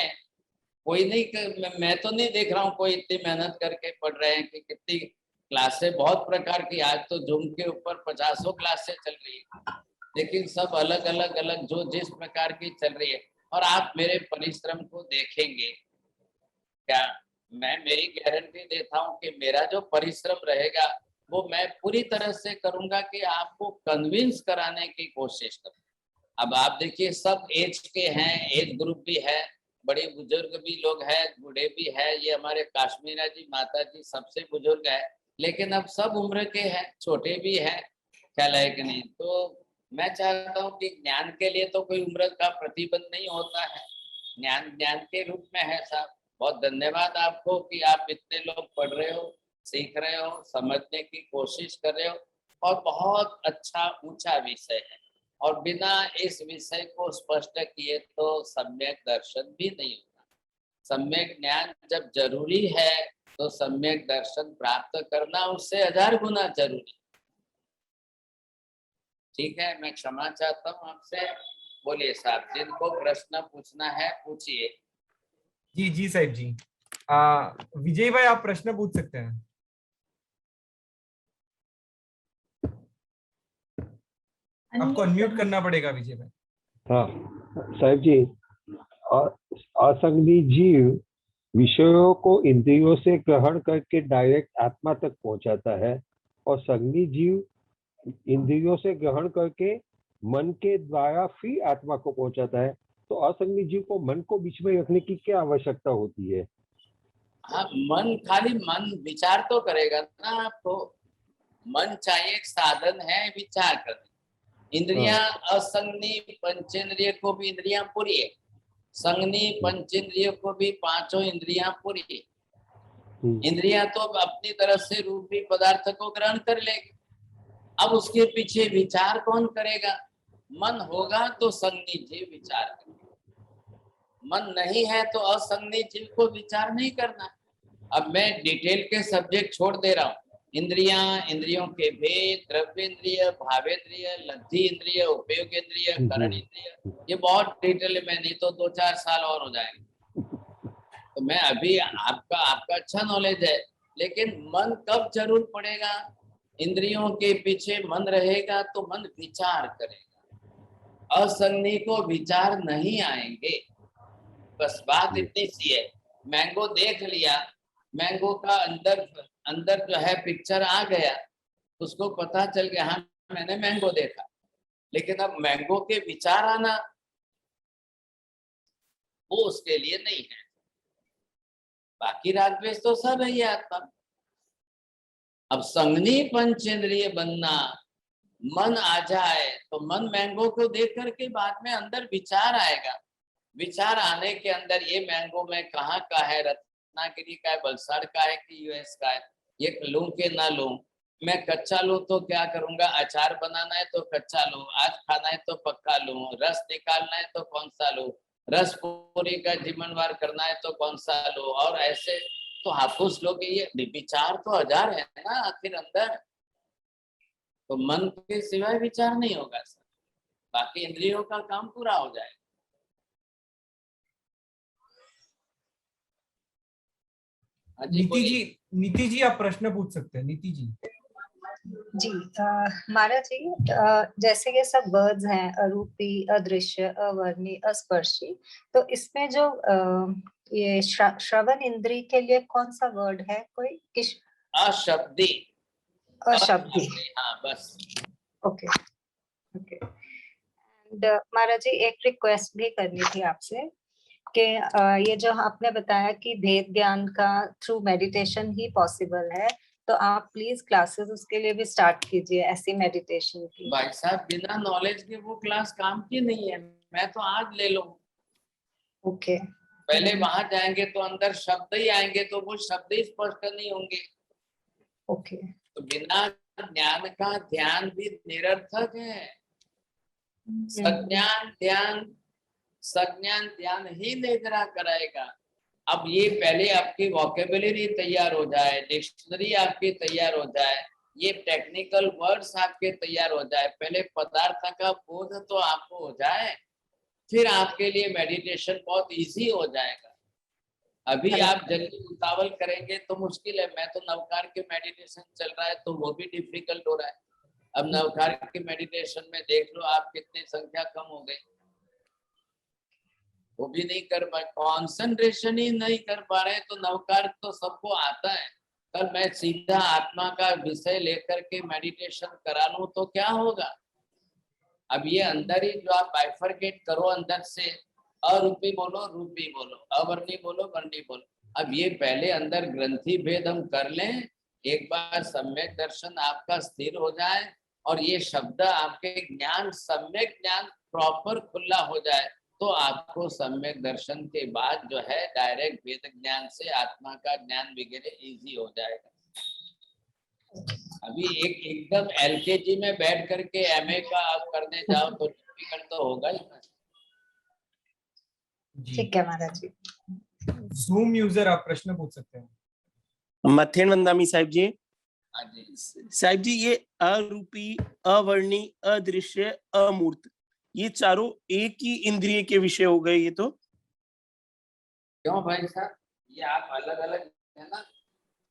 कोई नहीं, मैं तो नहीं देख रहा हूँ कोई इतनी मेहनत करके पढ़ रहे हैं कि कितनी क्लासें बहुत प्रकार की, आज तो जूम के ऊपर 50 क्लासें चल रही है, लेकिन सब अलग अलग अलग जो जिस प्रकार की चल रही है। और आप मेरे परिश्रम को देखेंगे क्या, मैं मेरी गारंटी देता हूँ कि मेरा जो परिश्रम रहेगा वो मैं पूरी तरह से करूंगा कि आपको कन्विंस कराने की कोशिश करूँ। अब आप देखिए सब एज के हैं, एज ग्रुप भी है, बड़े बुजुर्ग भी लोग हैं, बूढ़े भी है, ये हमारे काश्मीरा जी माता जी सबसे बुजुर्ग है, लेकिन अब सब उम्र के हैं, छोटे भी हैं, ख्याल है कि नहीं। तो मैं चाहता हूँ कि ज्ञान के लिए तो कोई उम्र का प्रतिबंध नहीं होता है, ज्ञान ज्ञान के रूप में है साहब। बहुत धन्यवाद आपको कि आप इतने लोग पढ़ रहे हो, सीख रहे हो, समझने की कोशिश कर रहे हो, और बहुत अच्छा ऊंचा विषय है। और बिना इस विषय को स्पष्ट किए तो सम्यक दर्शन भी नहीं होता। सम्यक ज्ञान जब जरूरी है तो सम्यक दर्शन प्राप्त करना उससे 1000 गुना जरूरी। ठीक है, मैं क्षमा चाहता हूँ आपसे। बोलिए साहब, जिनको प्रश्न पूछना है पूछिए। जी जी साहिब जी। विजय भाई आप प्रश्न पूछ सकते हैं। आपको अनम्यूट करना पड़ेगा विजय भाई। हाँ साहिब जी, असंगी जीव विषयों को इंद्रियों से ग्रहण करके डायरेक्ट आत्मा तक पहुंचाता है, और संगी जीव इंद्रियों से ग्रहण करके मन के द्वारा फिर आत्मा को पहुंचाता है। तो असंगी जीव को मन को बीच में रखने की क्या आवश्यकता होती है? हाँ, मन खाली मन विचार तो करेगा ना आपको, मन चाहिए एक साधन है विचार करने। इंद्रियां असंगनी पंचेंद्रिय को भी इंद्रियां पूरी है, संगनी पंचेंद्रिय को भी पांचों इंद्रियां पूरी है। इंद्रियां तो अपनी तरफ से रूपी पदार्थ को ग्रहण कर लेगी, अब उसके पीछे विचार कौन करेगा? मन होगा तो संगनी जीव विचार करेगा, मन नहीं है तो असंगनी जीव को विचार नहीं करना। अब मैं डिटेल के सब्जेक्ट छोड़ दे रहा हूँ, इंद्रियां, इंद्रियों के भेद, द्रव्येंद्रिय, भावेंद्रिय, लब्धि इंद्रिय, उपयोग इंद्रिय, करण इंद्रिय, ये बहुत डिटेल में, नहीं तो 2-4 साल और हो जाएंगे। तो मैं अभी आपका अच्छा नॉलेज है, लेकिन मन कब जरूर पड़ेगा? इंद्रियों के पीछे मन रहेगा तो मन विचार करेगा, असंगनी को विचार नहीं आएंगे। बस बात इतनी सी है। मैंगो देख लिया, मैंगो का अंदर जो है पिक्चर आ गया, उसको पता चल गया हाँ मैंने मैंगो देखा, लेकिन अब मैंगो के विचार आना वो उसके लिए नहीं है। बाकी राग द्वेष तो सब है ये आत्मा। अब संगनी पंचेंद्रिय बनना, मन आ जाए तो मन मैंगो को देख करके बाद में अंदर विचार आएगा। विचार आने के अंदर ये मैंगो में कहाँ का है, रत्नागिरी का है, वलसाड़ का है कि यूएस का है, ये लूं के ना लूं। मैं कच्चा लूं तो क्या करूंगा, अचार बनाना है तो कच्चा लूं, आज खाना है तो पक्का लूं, रस निकालना है तो कौन सा लूं, रस पूरी का जीवनवार करना है तो कौन सा लूं, और ऐसे तो हाफूस लोग ये विचार तो 1000 है ना आखिर अंदर। तो मन के सिवाय विचार नहीं होगा सर, बाकी इंद्रियों का काम पूरा हो जाएगा। नीति जी आप प्रश्न पूछ सकते हैं। नीति जी। जी महाराज जी, जैसे ये सब वर्ड्स हैं, अरूपी, अदृश्य, अवर्णी, अस्पर्शी, तो इसमें जो ये श्रवण इंद्री के लिए कौन सा वर्ड है? कोई किस? अशब्दी। अशब्दी। हाँ बस। Okay okay. एंड महाराज जी, एक रिक्वेस्ट भी करनी थी आपसे कि ये जो आपने बताया कि भेद ज्ञान का थ्रू मेडिटेशन ही पॉसिबल है, तो आप प्लीज क्लासेस उसके लिए भी स्टार्ट कीजिए, ऐसी मेडिटेशन की। भाई साहब बिना नॉलेज के वो क्लास काम की नहीं है। मैं तो आज ले लूं, ओके। पहले वहां जाएंगे तो अंदर शब्द ही आएंगे, तो वो शब्द ही स्पष्ट नहीं होंगे। ओके। तो बिना ज्ञान का ध्यान भी निरर्थक है। सज्ञान ध्यान ही निद्रा कराएगा। अब ये पहले आपकी वोकेबुलरी तैयार हो जाए, डिक्शनरी आपकी तैयार हो जाए, ये टेक्निकल वर्ड्स आपके तैयार हो जाए, पहले पदार्थ का बोध तो आपको हो जाए, फिर आपके लिए मेडिटेशन बहुत इजी हो जाएगा। अभी आप जल्दी उतावल करेंगे तो मुश्किल है। मैं तो नवकार के मेडिटेशन चल रहा है तो वो भी डिफिकल्ट हो रहा है। अब नवकार के मेडिटेशन में देख लो आप कितनी संख्या कम हो गई, वो भी नहीं कर पाए, कॉन्सेंट्रेशन ही नहीं कर पा रहे। तो नवकार तो सबको आता है। कल मैं सीधा आत्मा का विषय लेकर के मेडिटेशन करा लूं तो क्या होगा। अब ये अंदर ही जो आप बाइफरकेट करो, अंदर से अरूपी बोलो, रूपी बोलो, अवर्णी बोलो, वर्णी बोलो। अब ये पहले अंदर ग्रंथि भेद हम कर लें, एक बार सम्यक दर्शन आपका स्थिर हो जाए और ये शब्द आपके ज्ञान, सम्यक ज्ञान प्रॉपर खुला हो जाए, तो आपको सम्यक दर्शन के बाद जो है डायरेक्ट वेद ज्ञान से आत्मा का ज्ञान वगैरह इजी हो जाएगा। अभी एकदम एलकेजी में बैठ करके एमए का आप करने जाओ तो डिफिकल्ट तो होगा ही ना। ठीक है महाराज जी। जूम यूजर आप प्रश्न पूछ सकते हैं। मथेन वंदामी साहिब जी। हाँ जी साहिब जी, ये अरूपी, अवर्णी, अदृश्य, अमूर्त, ये चारों एक ही इंद्रिय के विषय हो गए। ये तो क्यों भाई साहब, ये आप अलग अलग है ना।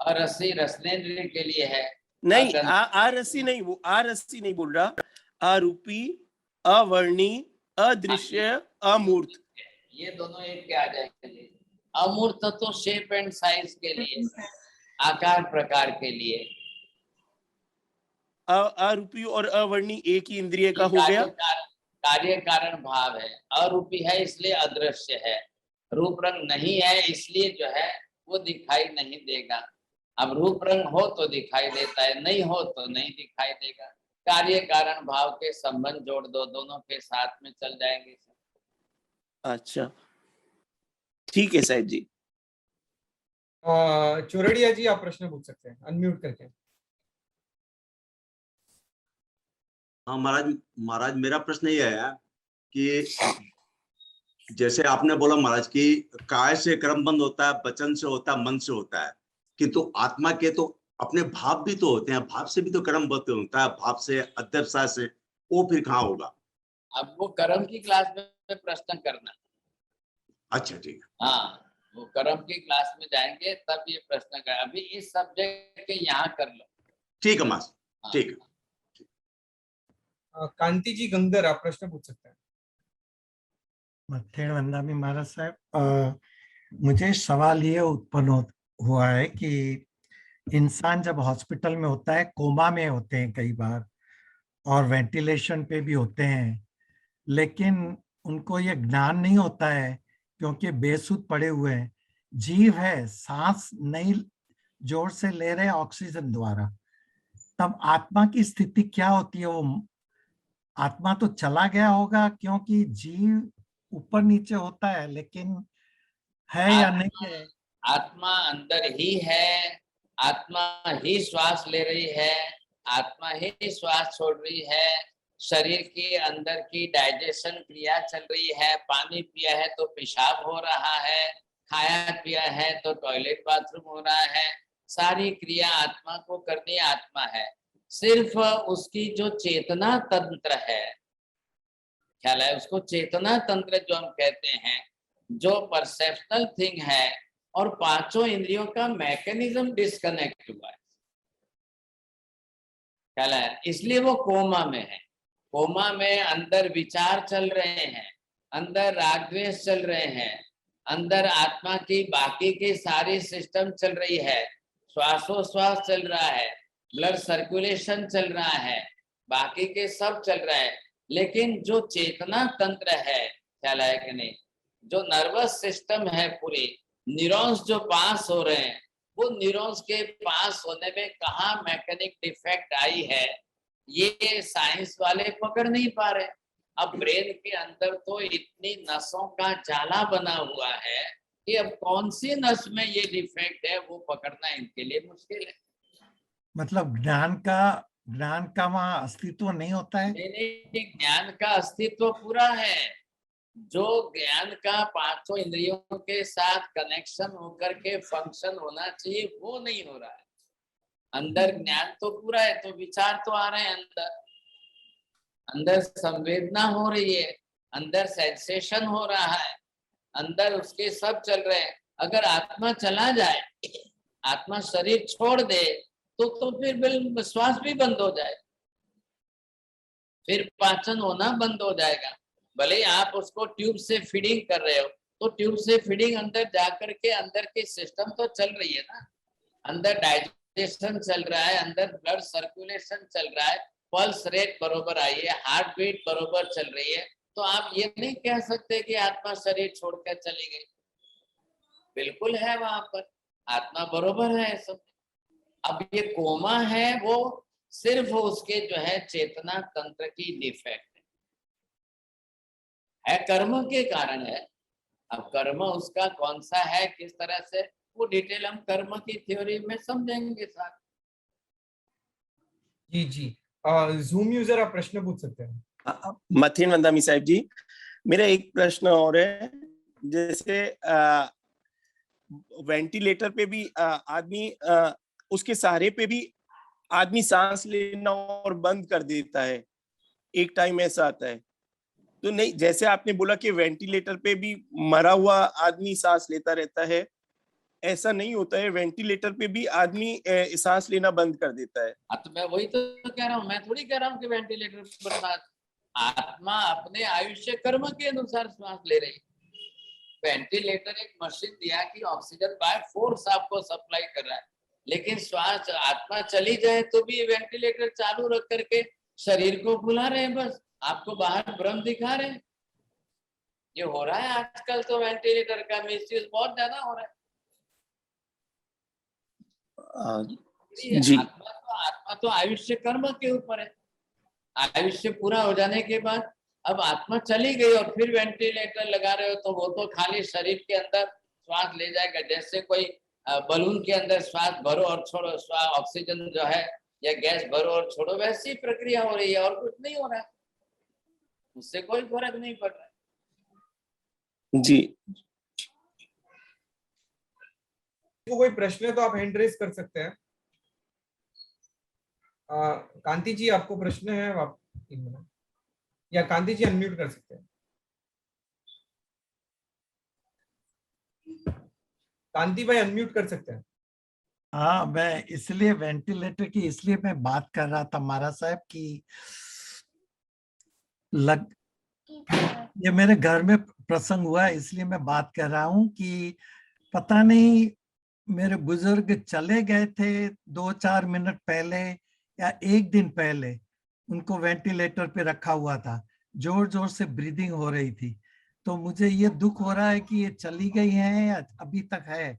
अरसी रसनेन्द्रिय के लिए है। नहीं, आरसी नहीं, वो आरसी नहीं बोल रहा। अरूपी, अवर्णी, अदृश्य, अमूर्त, ये दोनों एक के आ जाएंगे। अमूर्त तो शेप एंड साइज के लिए, आकार प्रकार के लिए। अरूपी और अवर्णी एक ही इंद्रिय का हो गया। कार्य कारण भाव है। अरूपी है इसलिए अदृश्य है, रूप रंग नहीं है इसलिए जो है वो दिखाई नहीं देगा। अब रूप रंग हो तो दिखाई देता है, नहीं हो तो नहीं दिखाई देगा। कार्य कारण भाव के संबंध जोड़ दो, दोनों के साथ में चल जाएंगे। अच्छा ठीक है साहिब जी। चोरड़िया जी आप प्रश्न पूछ सकते हैं अनम्यूट करके। हाँ महाराज मेरा प्रश्न ये है कि जैसे आपने बोला महाराज कि काय से कर्म बंद होता है, वचन से होता है, मन से होता है, किंतु आत्मा के तो अपने भाव भी तो होते हैं, भाव से भी तो कर्म बंद होता है, भाव से, अध्यवसाय से, वो फिर कहाँ होगा? अब वो कर्म की क्लास में प्रश्न करना। अच्छा ठीक है। हाँ, वो कर्म की क्लास में जाएंगे तब ये प्रश्न कर, अभी इस सब्जेक्ट के यहाँ कर लो। ठीक है मास्टर, ठीक है। कांति जी गंगर आप प्रश्न पूछ सकते हैं। मथेड़ वंदामी महाराज साहब, मुझे सवाल ये उत्पन्न हुआ है कि इंसान जब हॉस्पिटल में होता है, कोमा में होते हैं कई बार और वेंटिलेशन पे भी होते हैं, लेकिन उनको ये ज्ञान नहीं होता है क्योंकि बेसुध पड़े हुए हैं। जीव है, सांस नहीं जोर से ले रहे ऑक्सीजन द्वारा, तब आत्मा की स्थिति क्या होती है? वो आत्मा तो चला गया होगा क्योंकि जीव ऊपर नीचे होता है, लेकिन है या नहीं है? आत्मा अंदर ही है, आत्मा ही श्वास ले रही है, आत्मा ही श्वास छोड़ रही है। शरीर के अंदर की डाइजेशन क्रिया चल रही है, पानी पिया है तो पेशाब हो रहा है, खाया पिया है तो टॉयलेट बाथरूम हो रहा है। सारी क्रिया आत्मा को करनी आत्मा है। सिर्फ उसकी जो चेतना तंत्र है, ख्याल है उसको चेतना तंत्र जो हम कहते हैं, जो परसेप्शनल थिंग है, और पांचों इंद्रियों का मैकेनिज्म डिस्कनेक्ट हुआ है, ख्याल है, इसलिए वो कोमा में है। कोमा में अंदर विचार चल रहे हैं, अंदर राग द्वेष चल रहे हैं, अंदर आत्मा की बाकी की सारी सिस्टम चल रही है, श्वासोश्वास चल रहा है, ब्लड सर्कुलेशन चल रहा है, बाकी के सब चल रहा है। लेकिन जो चेतना तंत्र है, ख्याल है कि नहीं, जो नर्वस सिस्टम है, पूरे न्यूरॉन्स जो पास हो रहे हैं, वो न्यूरॉन्स के पास होने में कहाँ मैकेनिक डिफेक्ट आई है, ये साइंस वाले पकड़ नहीं पा रहे। अब ब्रेन के अंदर तो इतनी नसों का जाला बना हुआ है कि अब कौन सी नस में ये डिफेक्ट है वो पकड़ना इनके लिए मुश्किल है। मतलब ज्ञान का वहाँ अस्तित्व नहीं होता है। नहीं, ज्ञान का अस्तित्व पूरा है। जो ज्ञान का पांचों इंद्रियों के साथ कनेक्शन होकर के फंक्शन होना चाहिए, वो नहीं हो रहा है। अंदर ज्ञान तो पूरा है, तो विचार तो आ रहे हैं अंदर, अंदर संवेदना हो रही है, अंदर सेंसेशन हो रहा है, अंदर उसके सब चल रहे हैं। अगर आत्मा चला जाए, आत्मा शरीर छोड़ दे, तो फिर बिल्कुल श्वास भी बंद हो जाए, फिर पाचन होना बंद हो जाएगा। भले आप उसको ट्यूब से फीडिंग कर रहे हो, तो ट्यूब से फीडिंग अंदर जाकर के अंदर की सिस्टम तो चल रही है ना, अंदर डाइजेशन चल रहा है, अंदर ब्लड सर्कुलेशन चल रहा है, पल्स रेट बरोबर आई है, हार्ट बीट बरोबर चल रही है। तो आप ये नहीं कह सकते कि आत्मा शरीर छोड़कर चली गई, बिल्कुल है वहां पर, आत्मा बरोबर है सब। अब ये कोमा है, वो सिर्फ उसके जो है चेतना तंत्र की डिफेक्ट है, कर्म के कारण है। अब कर्म उसका कौन सा है, किस तरह से, वो डिटेल हम कर्म की थ्योरी में समझेंगे साथ। जी जी, जूम यूजर आप प्रश्न पूछ सकते हैं। मथिन वंदामी साहब जी, मेरा एक प्रश्न और है। जैसे वेंटिलेटर पे भी आदमी उसके सहारे पे भी आदमी सांस लेना और बंद कर देता है, एक टाइम ऐसा आता है। तो नहीं, जैसे आपने बोला कि वेंटिलेटर पे भी मरा हुआ आदमी सांस लेता रहता है, ऐसा नहीं होता है, वेंटिलेटर पे भी आदमी सांस लेना बंद कर देता है। तो मैं वही तो कह रहा हूँ, मैं थोड़ी कह रहा हूँ कि वेंटिलेटर पर आत्मा अपने आयुष्य कर्म के अनुसार श्वास ले रही। वेंटिलेटर एक मशीन दिया कि ऑक्सीजन बाय फोर्स आपको सप्लाई कर रहा है, लेकिन श्वास आत्मा चली जाए तो भी वेंटिलेटर चालू रख करके शरीर को बुला रहे हैं, बस आपको बाहर भ्रम दिखा रहे हैं। ये हो रहा है आजकल, तो वेंटिलेटर का मिसयूज बहुत ज्यादा हो रहा है। जी, आत्मा तो आयुष्य कर्म के ऊपर है। आयुष्य पूरा हो जाने के बाद अब आत्मा चली गई और फिर वेंटिलेटर लगा रहे हो, तो वो तो खाली शरीर के अंदर श्वास ले जाएगा। जैसे कोई बलून के अंदर श्वास भरो और छोड़ो, ऑक्सीजन जो है या गैस भरो और छोड़ो, वैसी प्रक्रिया हो रही है, और कुछ नहीं हो रहा है, उससे कोई फर्क नहीं पड़ रहा है। जी, तो कोई प्रश्न है तो आप हैंड रेज कर सकते हैं। कांति जी, आपको प्रश्न है, आप 3 मिनट, या कांति जी अनम्यूट कर सकते हैं। कांति भाई अनम्यूट कर सकते हैं। हाँ, मैं इसलिए वेंटिलेटर की इसलिए मैं बात कर रहा था महाराज साहब की ये मेरे घर में प्रसंग हुआ, इसलिए मैं बात कर रहा हूँ कि पता नहीं मेरे बुजुर्ग चले गए थे 2-4 मिनट पहले या 1 दिन पहले, उनको वेंटिलेटर पे रखा हुआ था, जोर जोर से ब्रीदिंग हो रही थी। तो मुझे ये दुख हो रहा है कि ये चली गई हैं या अभी तक है।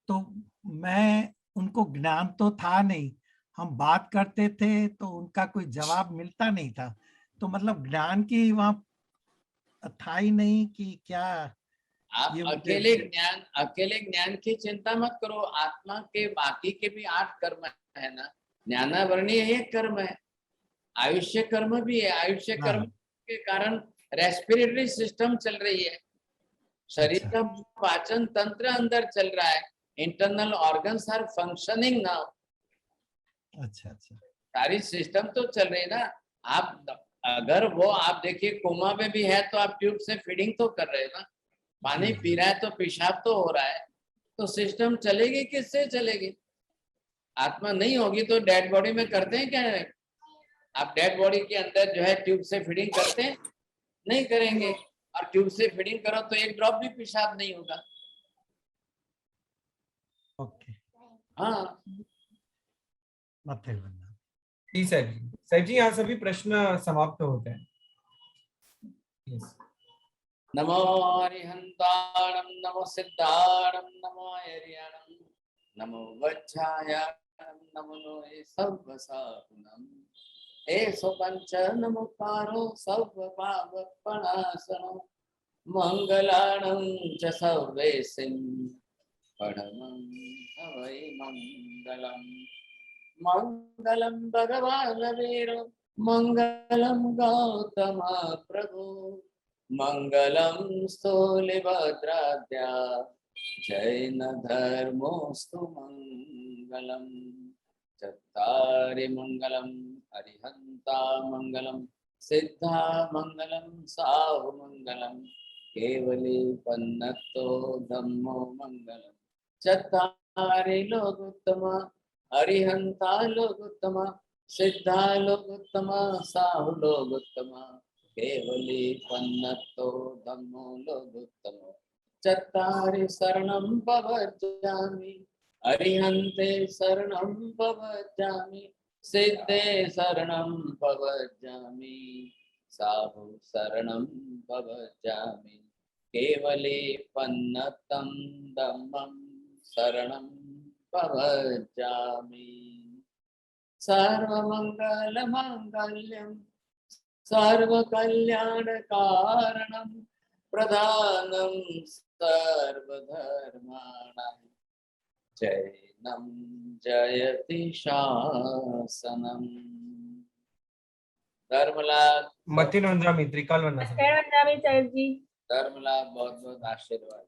तो मैं, उनको ज्ञान तो था नहीं, हम बात करते थे तो उनका कोई जवाब मिलता नहीं था। तो मतलब ज्ञान की वहाँ था ही नहीं कि क्या। आप अकेले ज्ञान की चिंता मत करो। आत्मा के बाकी के भी 8 कर्म है ना, ज्ञानावरणीय एक कर्म है, आयुष्य कर्म भी है। आयुष्य कर्म के कारण रेस्पिरेटरी सिस्टम चल रही है, शरीर का पाचन तंत्र अंदर चल रहा है, internal organs are functioning now. अच्छा, सारी सिस्टम तो चल रही है ना। आप अगर वो आप देखिए कोमा में भी है तो आप ट्यूब से फीडिंग तो कर रहे हो ना, पानी पी रहा है तो पेशाब तो हो रहा है, तो सिस्टम चलेगी, किससे चलेगी? आत्मा नहीं होगी तो डेड बॉडी में करते हैं क्या? आप डेड बॉडी के अंदर जो है ट्यूब से फीडिंग करते हैं? नहीं करेंगे। और ट्यूब से फीडिंग करो तो एक ड्रॉप भी पेशाब नहीं होगा। ओके, हाँ, जी साहब जी, यहाँ सभी प्रश्न समाप्त होते हैं। Yes. नमो हरिहंताणं नमो सिद्धाणं नमो हरियाणं नमो वज्रायाणं नमो नोए सर्वसाधनं हे सुपंच नमो पारो सर्वपापपणासनो मंगलाणं च सर्वेसिं परमं हवै मंगलम् मंगलम भगवान वीरो मंगलम गौतम प्रभु मंगलम स्थूलिभद्राद्या जैन धर्मोस्तु मंगलम चत्तारि मंगलम अरिहंता मंगलम सिद्धा मंगलम साहु मंगलम केवली पन्नतो धम्मो मंगलम चत्तारि लोकोत्तम अरिहंता लोकोत्तम सिद्धा लोकोत्तम साहु लोकोत्तम केवली पन्नतो धम्मो लोकोत्तम चत्तारि शरणं भवजामि अरिहन्ते शरणं भवजामि सिद्धे शरणं भवजामि साहु शरणं भवजामि केवली पन्नतं धम्मं शरणं भवजामि सर्वमंगलमांगल्यं सर्वकल्याणकारणं प्रधानं सर्वधर्माणां जैनं जयति शासनम् धर्मलाल मतिन वंदामी त्रिकाल वंदा अक्षर वंदामी साहेब जी। धर्मलाल बहुत बहुत आशीर्वाद।